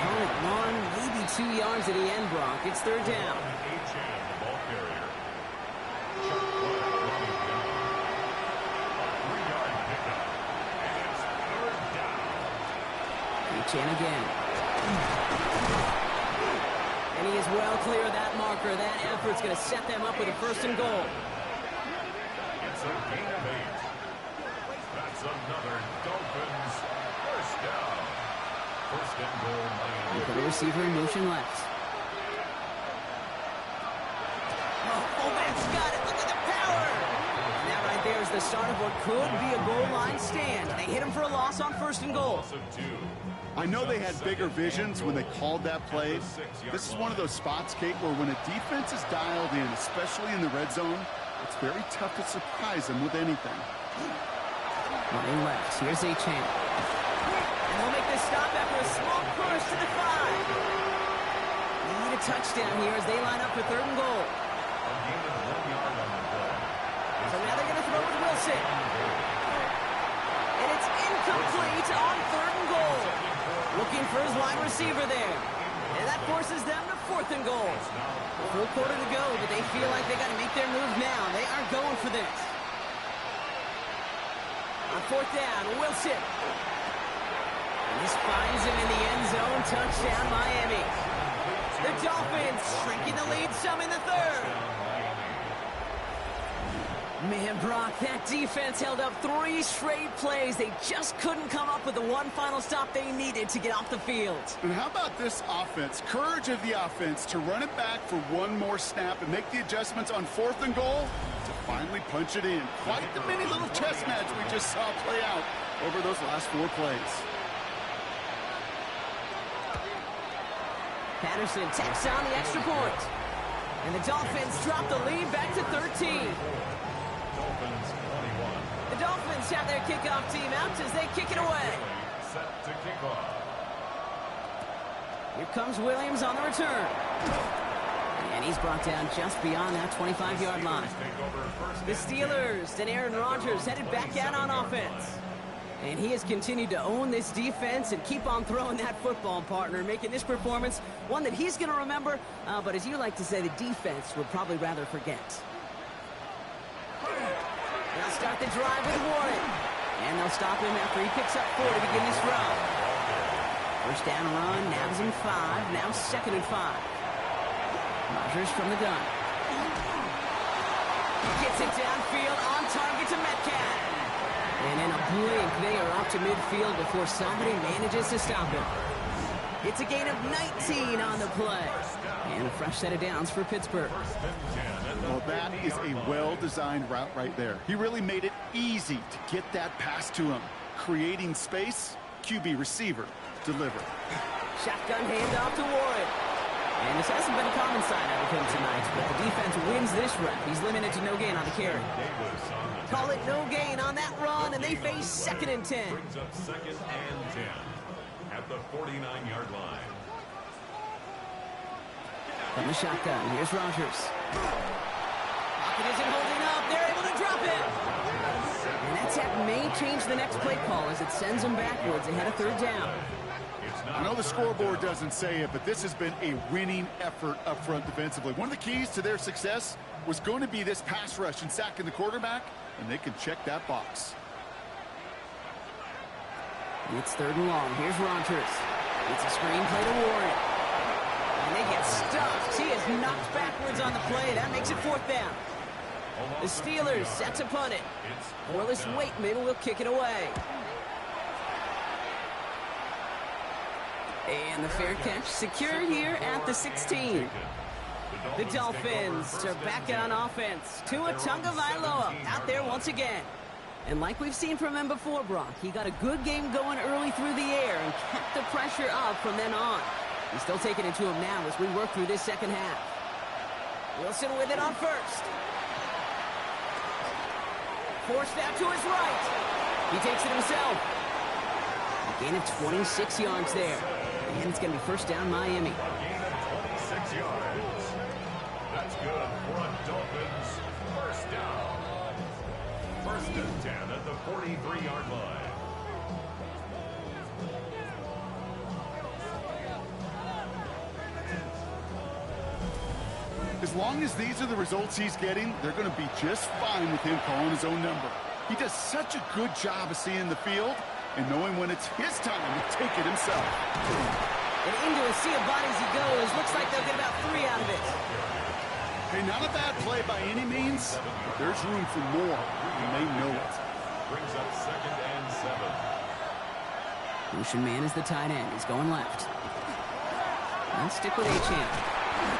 Call it 1, maybe 2 yards at the end, Brock. It's third down. Achane, the ball carrier. Achane again. And he is well clear of that marker. That effort's going to set them up with a first and goal. It's a gain of 8. That's another Dolphins first down. First and goal, Miami. The receiver in motion left. Oh, fullback's got it. Look at the power. And that right there is the start of what could be a goal line stand. They hit him for a loss on first and goal. I know they had bigger visions when they called that play. This is one of those spots, Kate, where when a defense is dialed in, especially in the red zone, it's very tough to surprise them with anything. Running left. Here's Achane. And they'll make this stop after a small push to the 5. They need a touchdown here as they line up for third and goal. So now they're going to throw with Wilson. And it's incomplete on third and goal. Looking for his wide receiver there. And that forces them to fourth and goal. A full quarter to go, but they feel like they got to make their move now. They aren't going for this. On fourth down, Wilson. And this finds him in the end zone. Touchdown, Miami. The Dolphins shrinking the lead some in the third. Man, Brock, that defense held up 3 straight plays. They just couldn't come up with the one final stop they needed to get off the field. And how about this offense? Courage of the offense to run it back for one more snap and make the adjustments on fourth and goal to finally punch it in. Quite the mini little chess match we just saw play out over those last 4 plays. Patterson tacks on the extra point. And the Dolphins drop the lead back to 13. Dolphins 21. The Dolphins have their kickoff team out as they kick it away. Set to kick off. Here comes Williams on the return. And he's brought down just beyond that 25-yard line. The Steelers and Aaron Rodgers headed back out on offense. And he has continued to own this defense and keep on throwing that football, partner, making this performance one that he's going to remember, but as you like to say, the defense would probably rather forget. They'll start the drive with Warren. And they'll stop him after he picks up 4 to begin this run. First down run, nabs him 5, now 2nd and 5. Rodgers from the gun. Gets it downfield, on target to Metcalf. And in a blink, they are up to midfield before somebody manages to stop him. It's a gain of 19 on the play. And a fresh set of downs for Pittsburgh. Well, that is a well-designed route right there. He really made it easy to get that pass to him. Creating space, QB receiver, deliver. Shotgun handoff to Warren. And this hasn't been a common sign out of him tonight, but the defense wins this rep. He's limited to no gain on the carry. Call it no gain on that run, and they face 2nd and 10. Brings up 2nd and 10 at the 49-yard line. From the shotgun, here's Rodgers. Pocket isn't holding up. They're able to drop it. And that tap may change the next play call as it sends them backwards ahead of 3rd down. I know the scoreboard doesn't say it, but this has been a winning effort up front defensively. One of the keys to their success was going to be this pass rush and sacking the quarterback, and they can check that box. It's 3rd and long. Here's Rodgers. It's a screen play to Warren. And they get stuffed. He is knocked backwards on the play. That makes it 4th down. The Steelers set to punt it. Corliss Waitman will kick it away. And the fair catch secure here at the 16. The Dolphins are back on offense. Tua Tagovailoa out there once again. And like we've seen from him before, Brock, he got a good game going early through the air and kept the pressure up from then on. He's still taking it to him now as we work through this 2nd half. Wilson with it on 1st. Forced out to his right. He takes it himself. A gain of 26 yards there. And it's going to be 1st down Miami. A gain of 26 yards. That's good for a Dolphins 1st down. 1st and 10 at the 43-yard line. As long as these are the results he's getting, they're going to be just fine with him calling his own number. He does such a good job of seeing the field and knowing when it's his time to take it himself. And into a sea of bodies he goes. Looks like they'll get about 3 out of it. Hey, not a bad play by any means, but there's room for more, and they know it. Brings up 2nd and 7. Lucian Mann is the tight end. He's going left. And stick with Achane.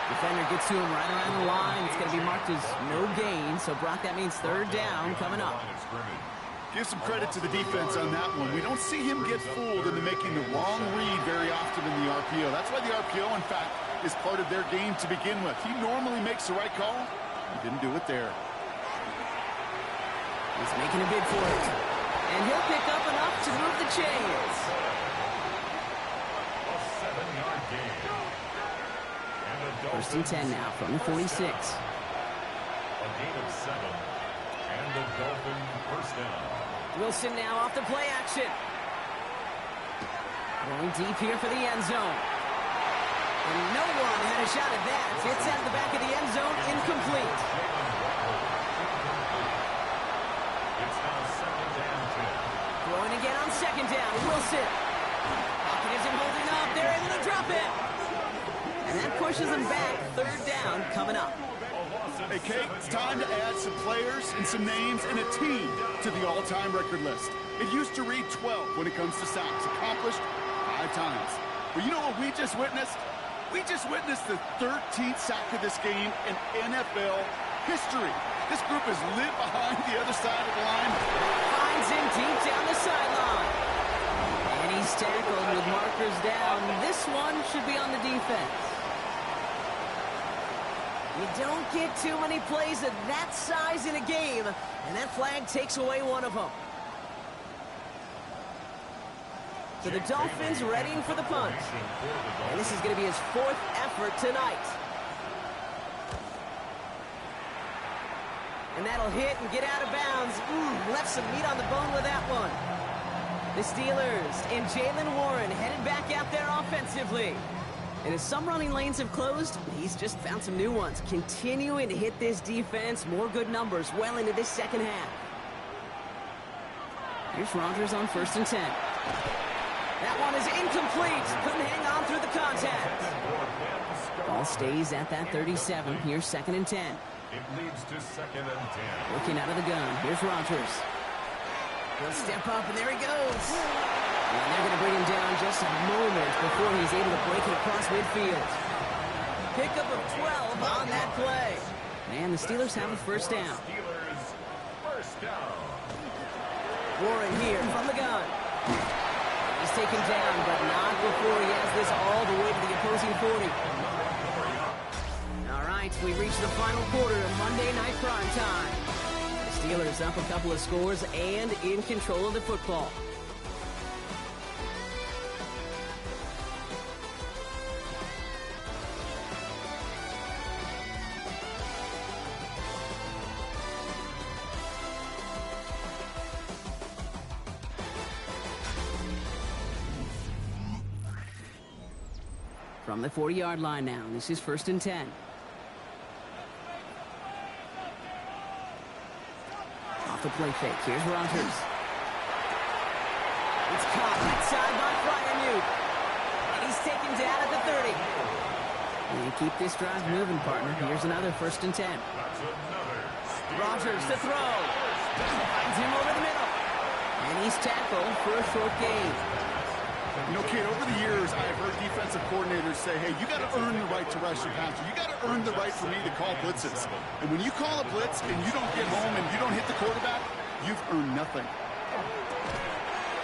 Defender gets to him right around the line. It's going to be marked as no gain. So, Brock, that means 3rd down coming up. Give some credit to the defense on that one. We don't see him get fooled into making the wrong read very often in the RPO. That's why the RPO, in fact, is part of their game to begin with. He normally makes the right call. He didn't do it there. He's making a bid for it. And he'll pick up enough to move the chains. A 7-yard gain. 1st and 10 now from the 46. A gain of 7. And the Dolphin 1st down. Wilson now off the play action. Going deep here for the end zone. And no one had a shot at that. It's at the back of the end zone, incomplete. It's now 2nd and 10. Throwing again on 2nd down. Wilson. Pocket isn't holding up. They're able to drop it. And that pushes them back. 3rd down coming up. Hey, Kate, it's time to add some players and some names and a team to the all-time record list. It used to read 12 when it comes to sacks, accomplished 5 times. But you know what we just witnessed? We just witnessed the 13th sack of this game in NFL history. This group has lived behind the other side of the line. Finds him deep down the sideline. And he's tackled with markers down. This one should be on the defense. You don't get too many plays of that size in a game, and that flag takes away one of them. So the Dolphins readying for the punt. And this is going to be his 4th effort tonight. And that'll hit and get out of bounds. Left some meat on the bone with that one. The Steelers and Jaylen Warren headed back out there offensively. And as some running lanes have closed, he's just found some new ones. Continuing to hit this defense, more good numbers well into this 2nd half. Here's Rodgers on 1st and 10. That one is incomplete. Couldn't hang on through the contact. Ball stays at that 37. Here's 2nd and 10. It leads to 2nd and 10. Looking out of the gun. Here's Rodgers. He'll step up, and there he goes. And they're going to bring him down just a moment before he's able to break it across midfield. Pickup of 12 on that play. And the Steelers have a 1st down. Steelers 1st down. Warren here from the gun. He's taken down, but not before he has this all the way to the opposing 40. right, we reach the final quarter of Monday Night Primetime. The Steelers up a couple of scores and in control of the football. From the 40-yard line now, this is 1st and 10. Off the play fake, here's Rodgers. It's caught right side by Freiermuth. And he's taken down at the 30. And keep this drive moving, partner. Here's another 1st and 10. Rodgers to throw. Finds him over the middle. And he's tackled for a short gain. You know, kid, over the years, I've heard defensive coordinators say, hey, you got to earn the right to rush your passer. You got to earn the right for me to call blitzes. And when you call a blitz and you don't get home and you don't hit the quarterback, you've earned nothing.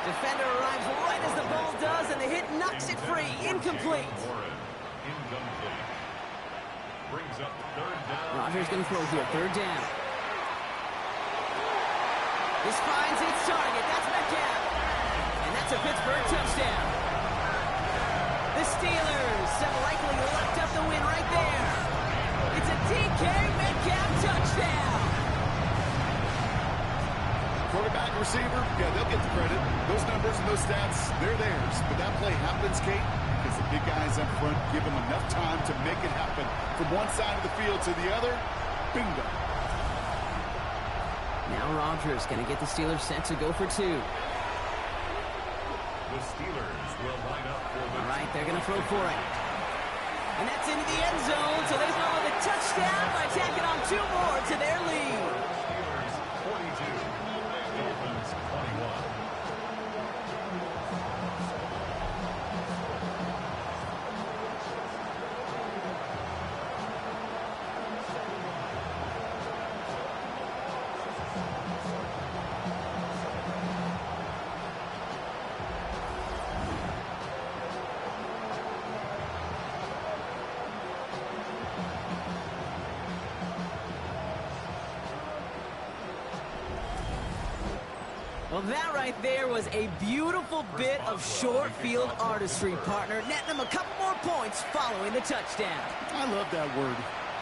Defender arrives right as the ball does, and the hit knocks it free. Incomplete. Rodgers going to throw here. 3rd down. This finds its target. That's Metcalf. And that's a Pittsburgh touchdown. The Steelers have likely locked up the win right there. It's a DK Metcalf touchdown. Quarterback, receiver, yeah, they'll get the credit. Those numbers and those stats, they're theirs. But that play happens, Kate, because the big guys up front give them enough time to make it happen. From one side of the field to the other, bingo. Now Rodgers going to get the Steelers set to go for 2. The Steelers will line up for the... All right, they're going to throw for it. And that's into the end zone, so they follow the touchdown by tacking on 2 more to their lead. Steelers 42, Dolphins 21. Well, that right there was a beautiful bit of short field artistry, partner. Netting them a couple more points following the touchdown. I love that word,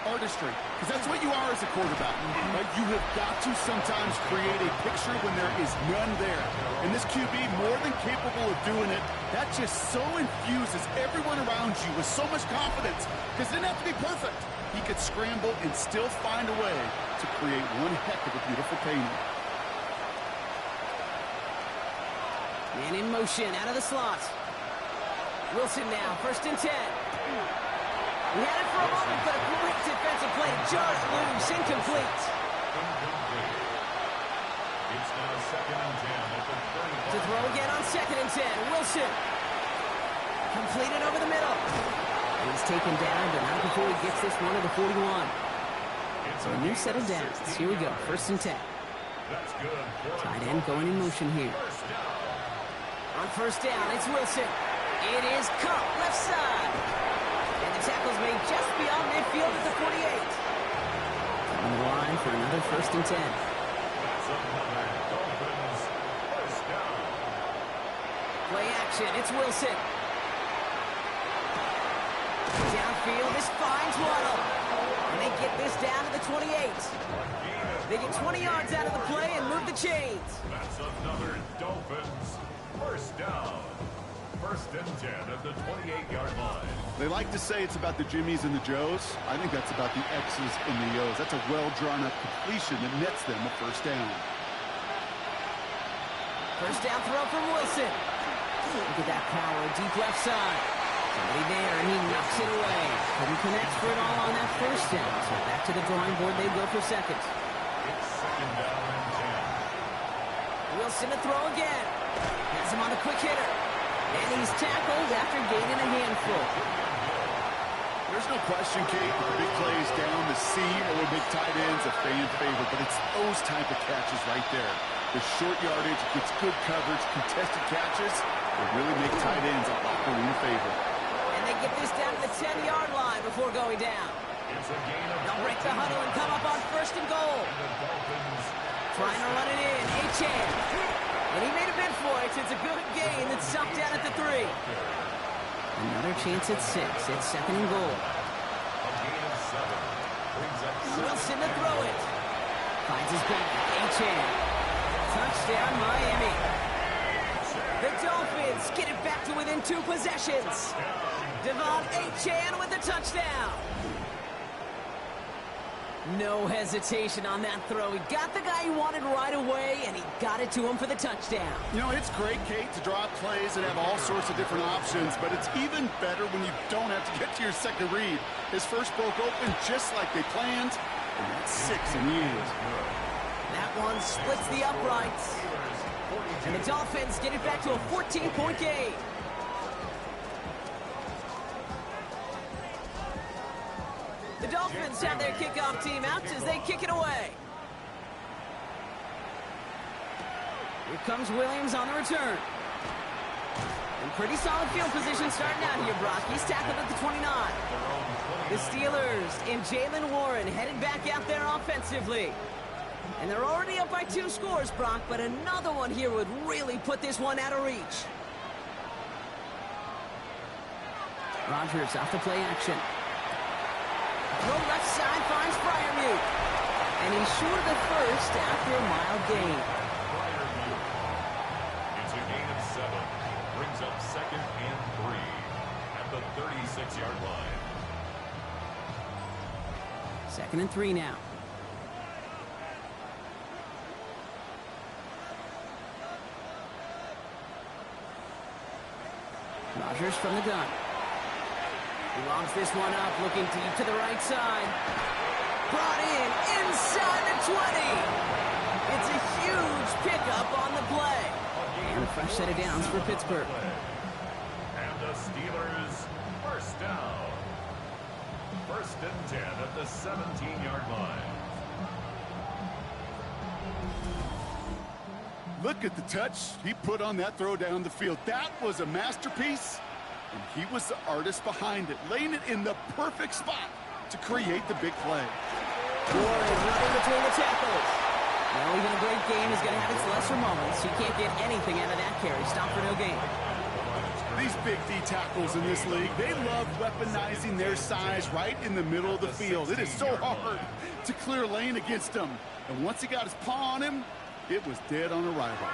artistry, because that's what you are as a quarterback. Right? You have got to sometimes create a picture when there is none there. And this QB, more than capable of doing it, that just so infuses everyone around you with so much confidence, because it didn't have to be perfect. He could scramble and still find a way to create one heck of a beautiful painting. And in motion, out of the slot. Wilson now, 1st and 10. He had it for a moment, but a great defensive play to jar it loose. Incomplete. It's now 2nd and 10 at the 35. To throw again on 2nd and 10. Wilson. Completed over the middle. And he's taken down, but not before he gets this one to the 41. So a new set of downs. Here we go, 1st and 10. That's good. Tight end going in motion here. On 1st down, it's Wilson. It is caught left side. And the tackle's made just beyond midfield at the 48. On the line for another 1st and 10. That's another Dolphins 1st down. Play action, it's Wilson. Downfield, this finds Waddle. And they get this down to the 28. They get 20 yards out of the play and move the chains. That's another Dolphins 1st down. 1st and 10 at the 28-yard line. They like to say it's about the Jimmies and the Joes. I think that's about the X's and the O's. That's a well-drawn-up completion that nets them a 1st down. 1st down throw from Wilson. Look at that power, deep left side. Somebody there, and he knocks it away. Couldn't connect for it all on that 1st down. So back to the drawing board, they go for 2nd. It's 2nd down and 10. Wilson to throw again. Has him on the quick hitter. And he's tackled after gaining a handful. There's no question, Kate, with the big plays down the seam or big tight ends, a fan favorite, but it's those type of catches right there. The short yardage, gets good coverage, contested catches, will really make tight ends a locker room favorite. And they get this down to the 10-yard line before going down. It's a gain of break the huddle and come up on 1st and goal. Trying to run it in, A-Chan. And he made a bid for it. It's a good gain that's sucked down at the 3. Another chance at 6. It's 2nd and goal. Wilson to throw it. Finds his back. A-Chan. Touchdown, Miami. The Dolphins get it back to within 2 possessions. Devon A-Chan with a touchdown. No hesitation on that throw. He got the guy he wanted right away, and he got it to him for the touchdown. You know, it's great, Kate, to draw plays and have all sorts of different options, but it's even better when you don't have to get to your second read. His first broke open just like they planned, and that's 6 in the end. That one splits the uprights. And the Dolphins get it back to a 14-point game. The Dolphins have their kickoff team out as they kick it away. Here comes Williams on the return. And pretty solid field position starting out here, Brock. He's tackled at the 29. The Steelers and Jalen Warren headed back out there offensively. And they're already up by 2 scores, Brock, but another one here would really put this one out of reach. Rodgers off the play action. Throw left side finds Freiermuth. And he's short of the first after a mild gain. It's a gain of 7. Brings up 2nd and 3 at the 36-yard line. 2nd and 3 now. Rodgers from the gun. He lobs this one up, looking deep to the right side. Brought in inside the 20. It's a huge pickup on the play. And a fresh set of downs for Pittsburgh. And the Steelers, 1st down. 1st and 10 at the 17-yard line. Look at the touch he put on that throw down the field. That was a masterpiece, and he was the artist behind it, laying it in the perfect spot to create the big play. Warren running between the tackles. Now, even a great game is going to have its lesser moments. You can't get anything out of that carry. Stop for no gain. These big D tackles in this league, they love weaponizing their size right in the middle of the field. It is so hard to clear lane against them. And once he got his paw on him, it was dead on arrival.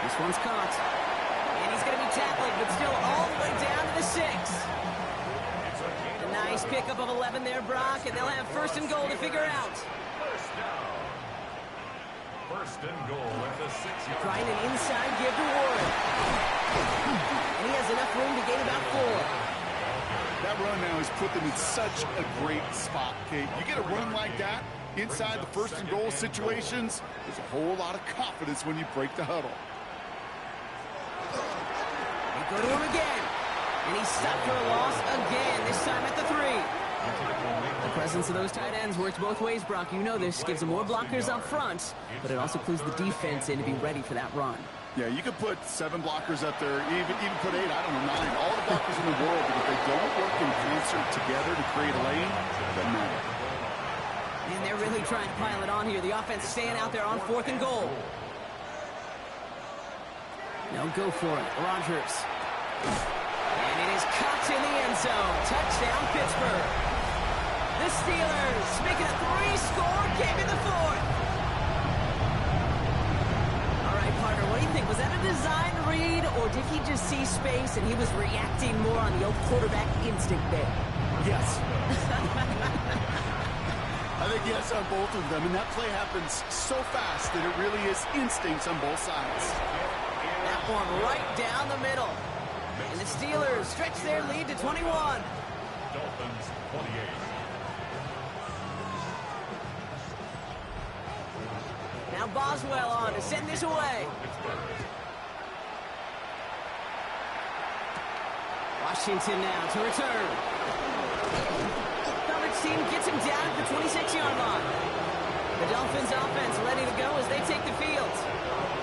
This one's caught. And he's going to be tackled, but still all the way down to the 6. A nice pickup of 11 there, Brock, and they'll have 1st and goal to figure out. 1st down. 1st and goal at the 6-yard line. Trying an inside give to Warren. And he has enough room to gain about 4. That run now has put them in such a great spot, Kate. You get a run like that inside the 1st and goal situations, there's a whole lot of confidence when you break the huddle. They go to him again. And he's stopped for a loss again, this time at the 3. The presence of those tight ends works both ways, Brock. You know this. Gives them more blockers up front, but it also clues the defense in to be ready for that run. Yeah, you could put 7 blockers up there, even put 8, I don't know, 9, all the blockers in the world, but if they don't work in concert together to create a lane, it doesn't matter. And they're really trying to pile it on here. The offense staying out there on 4th and goal. Now go for it, Rodgers. And it is caught in the end zone. Touchdown, Pittsburgh. The Steelers making a 3-score game in the 4th. All right, partner, what do you think? Was that a design read, or did he just see space and he was reacting more on the old quarterback instinct there? Yes. I think yes on both of them, and that play happens so fast that it really is instincts on both sides. That one right down the middle. And the Steelers stretch their lead to 21. Dolphins 28. Now Boswell on to send this away. Washington now to return. Coverage team gets him down at the 26-yard line. The Dolphins offense ready to go as they take the field.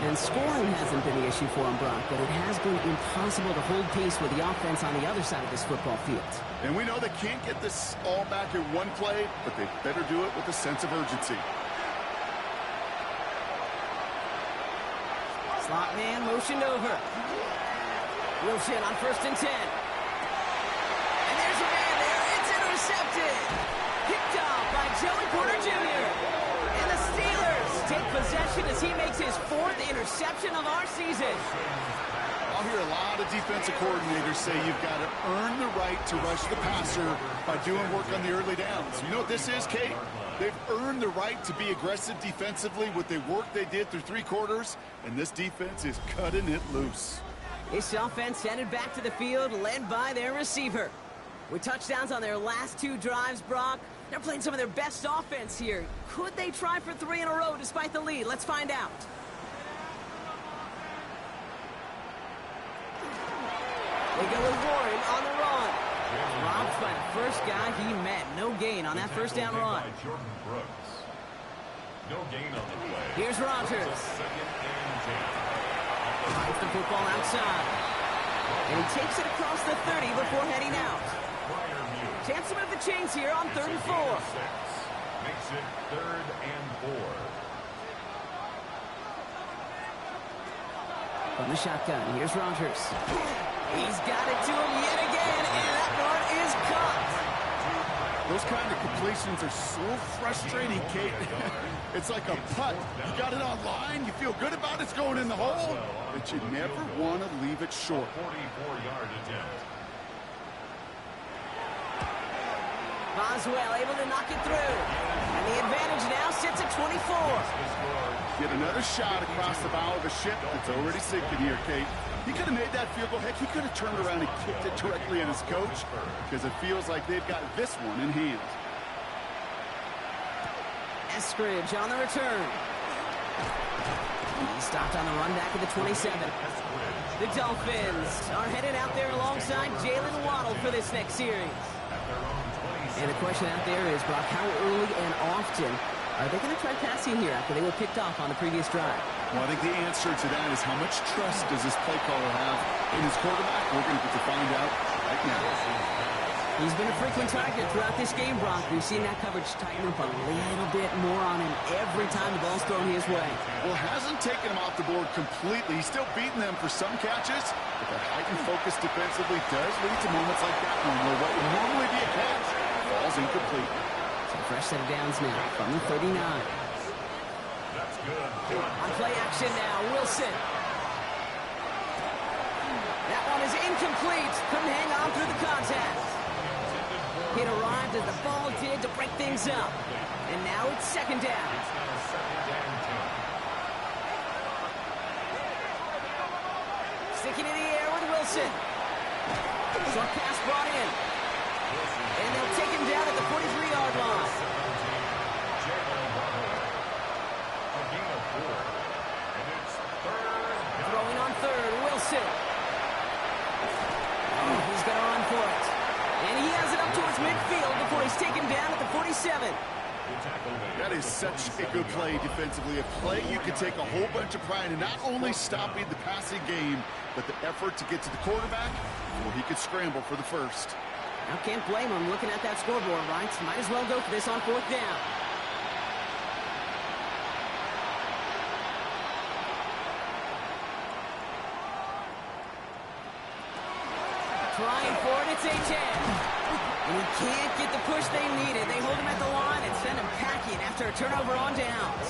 And scoring hasn't been the issue for them, Brock, but it has been impossible to hold pace with the offense on the other side of this football field. And we know they can't get this all back in one play, but they better do it with a sense of urgency. Slot man motioned over. Wilson on 1st and 10. And there's a man there. It's intercepted. Picked off by Joey Porter Jr. And the Steelers take possession as he makes his 4th interception of our season. I'll hear a lot of defensive coordinators say you've got to earn the right to rush the passer by doing work on the early downs. You know what this is, Kate? They've earned the right to be aggressive defensively with the work they did through 3 quarters, and this defense is cutting it loose. This offense headed back to the field, led by their receiver. With touchdowns on their last 2 drives, Brock, they're playing some of their best offense here. Could they try for 3 in a row despite the lead? Let's find out. They go with Warren on the run. Robbed by the first guy he met. No gain on that first down run. No gain on the play. Here's Rodgers. Finds the football outside. And he takes it across the 30 before heading out. Chance to move the chains here on 3rd and 4. Makes it 3rd and 4. From the shotgun, here's Rodgers. He's got it to him yet again, and that one is caught. Those kind of completions are so frustrating, Kate. It's like a putt. You got it on line, you feel good about it's going in the hole, but you never want to leave it short. 44-yard attempt. Boswell able to knock it through. And the advantage now sits at 24. Get another shot across the bow of a ship that's already sinking here, Kate. He could have made that field goal. Heck, he could have turned around and kicked it directly at his coach because it feels like they've got this one in hand. Eskridge on the return. He stopped on the run back at the 27. The Dolphins are headed out there alongside Jalen Waddle for this next series. And the question out there is, Brock, how early and often are they going to try passing here after they were picked off on the previous drive? Well, I think the answer to that is how much trust does this play caller have in his quarterback? We're going to get to find out right now. He's been a frequent target throughout this game, Brock. We've seen that coverage tighten up a little bit more on him every time the ball's thrown his way. Well, hasn't taken him off the board completely. He's still beating them for some catches, but that heightened focus defensively does lead to moments like that one where what would normally be a catch falls incomplete. So fresh set of downs now from the 39. That's good. On play action now, Wilson. That one is incomplete. Couldn't hang on through the contact. It arrived as the ball did to break things up. And now it's 2nd down. Sticking in the air with Wilson. Short pass brought in. And they'll take him down at the 43-yard line. Throwing on 3rd, Wilson. Oh, he's going to run for it. And he has it up towards midfield before he's taken down at the 47. That is such a good play defensively. A play you can take a whole bunch of pride in not only stopping the passing game, but the effort to get to the quarterback before he could scramble for the first. Now can't blame him looking at that scoreboard, right? Might as well go for this on 4th down. Trying for it, it's a 10. And he can't get the push they needed. They hold him at the line and send him packing after a turnover on downs.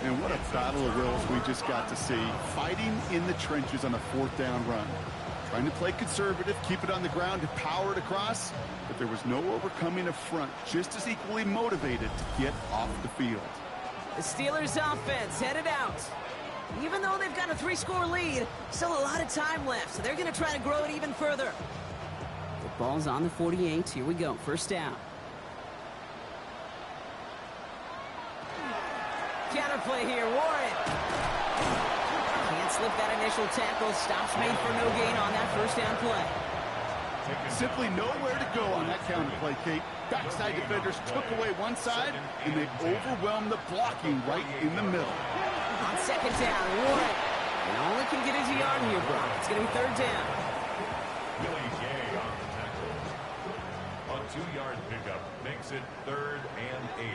And what a battle of wills we just got to see. Fighting in the trenches on a 4th down run. Trying to play conservative, keep it on the ground, and power it across. But there was no overcoming a front, just as equally motivated to get off the field. The Steelers offense headed out. Even though they've got a 3-score lead, still a lot of time left, so they're going to try to grow it even further. The ball's on the 48. Here we go. 1st down. Counterplay here. Warren. Can't slip that initial tackle. Stops made for no gain on that 1st down play. Simply nowhere to go on that counter play, Kate. Backside defenders took away one side, and they overwhelmed the blocking right in the middle. On second down, Warren. And only can get his yard here, Brock. It's going to be third down. Billy Gay on the tackle. A 2-yard pickup makes it 3rd and 8.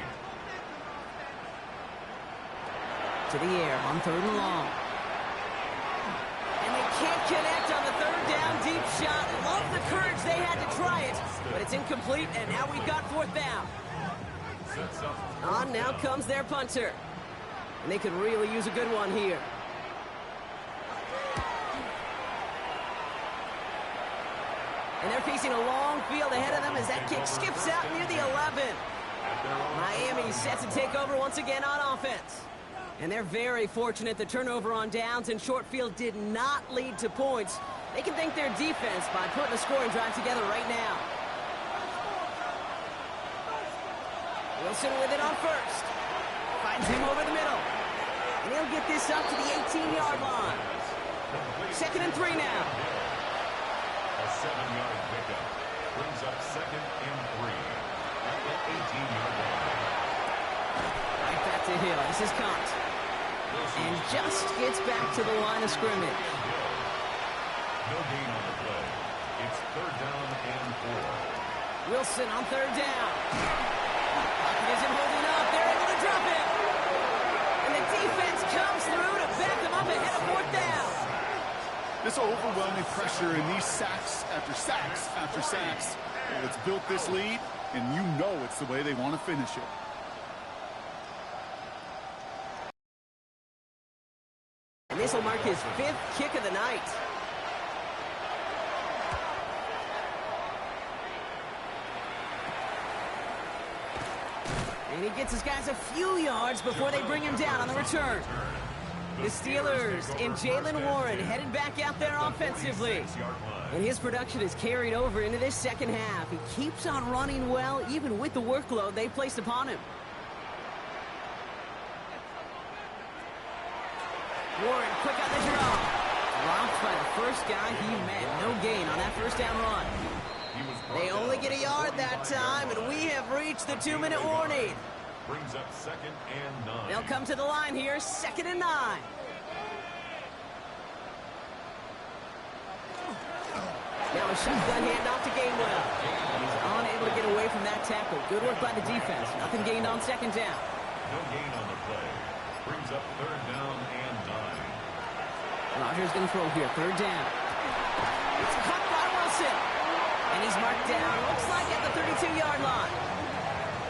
To the air on 3rd and long. And they can't connect on the 3rd down deep shot. Love the courage they had to try it, but it's incomplete, and now we've got 4th down. On now comes their punter. And they could really use a good one here. And they're facing a long field ahead of them as that kick skips out near the 11. Miami set to take over once again on offense. And they're very fortunate the turnover on downs and short field did not lead to points. They can thank their defense by putting a scoring drive together right now. Wilson with it on first. Finds him over the middle. And he'll get this up to the 18-yard line. 2nd and 3 now. A 7-yard pickup brings up 2nd and 3 at the 18-yard line. Right back to Hill. This is Cont. And just gets back to the line of scrimmage. No gain on the play. It's 3rd down and 4. Wilson on 3rd down. Pocket isn't holding up. They're able to drop him. And the defense comes through to back them up ahead of 4th down. This overwhelming pressure and these sacks after sacks after sacks, well, it's built this lead, and you know it's the way they want to finish it. And this will mark his 5th kick of the night. And he gets his guys a few yards before they bring him down on the return. The Steelers and Jaylen Warren headed back out there offensively. And his production is carried over into this second half. He keeps on running well, even with the workload they placed upon him. Warren quick on the draw. Dropped by the first guy he met. No gain on that 1st down run. They only get a yard that time, and we have reached the 2-minute warning. Brings up 2nd and 9. They'll come to the line here, 2nd and 9. Now a shotgun handoff to Gainwell. He's unable to get away from that tackle. Good work by the defense. Nothing gained on 2nd down. No gain on the play. Brings up 3rd down and 9. Rodgers going to throw here, 3rd down. It's caught by Wilson. And he's marked down, looks like at the 32-yard line.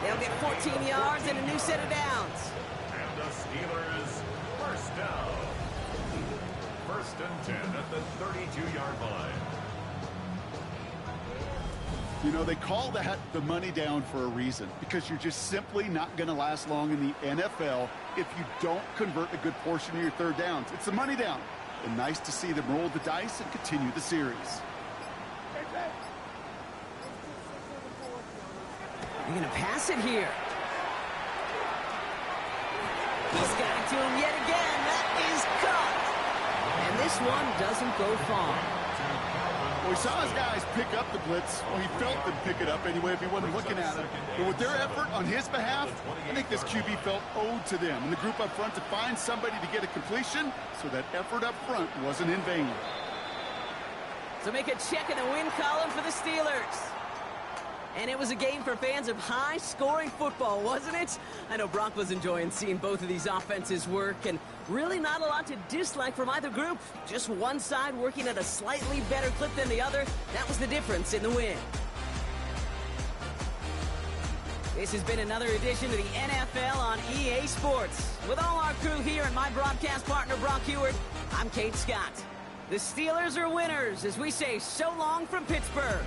They'll get 14 yards and a new set of downs. And the Steelers, 1st down. 1st and 10 at the 32-yard line. You know, they call that the money down for a reason, because you're just simply not going to last long in the NFL if you don't convert a good portion of your 3rd downs. It's the money down. And nice to see them roll the dice and continue the series. They're going to pass it here. He's got it to him yet again. That is caught. And this one doesn't go far. Well, we saw his guys pick up the blitz. Well, he felt them pick it up anyway if he wasn't looking at him. But with their effort on his behalf, I think this QB felt owed to them and the group up front to find somebody to get a completion, so that effort up front wasn't in vain. So make a check in the win column for the Steelers. And it was a game for fans of high-scoring football, wasn't it? I know Brock was enjoying seeing both of these offenses work, and really not a lot to dislike from either group. Just one side working at a slightly better clip than the other. That was the difference in the win. This has been another edition of the NFL on EA Sports. With all our crew here and my broadcast partner, Brock Heward, I'm Kate Scott. The Steelers are winners as we say so long from Pittsburgh.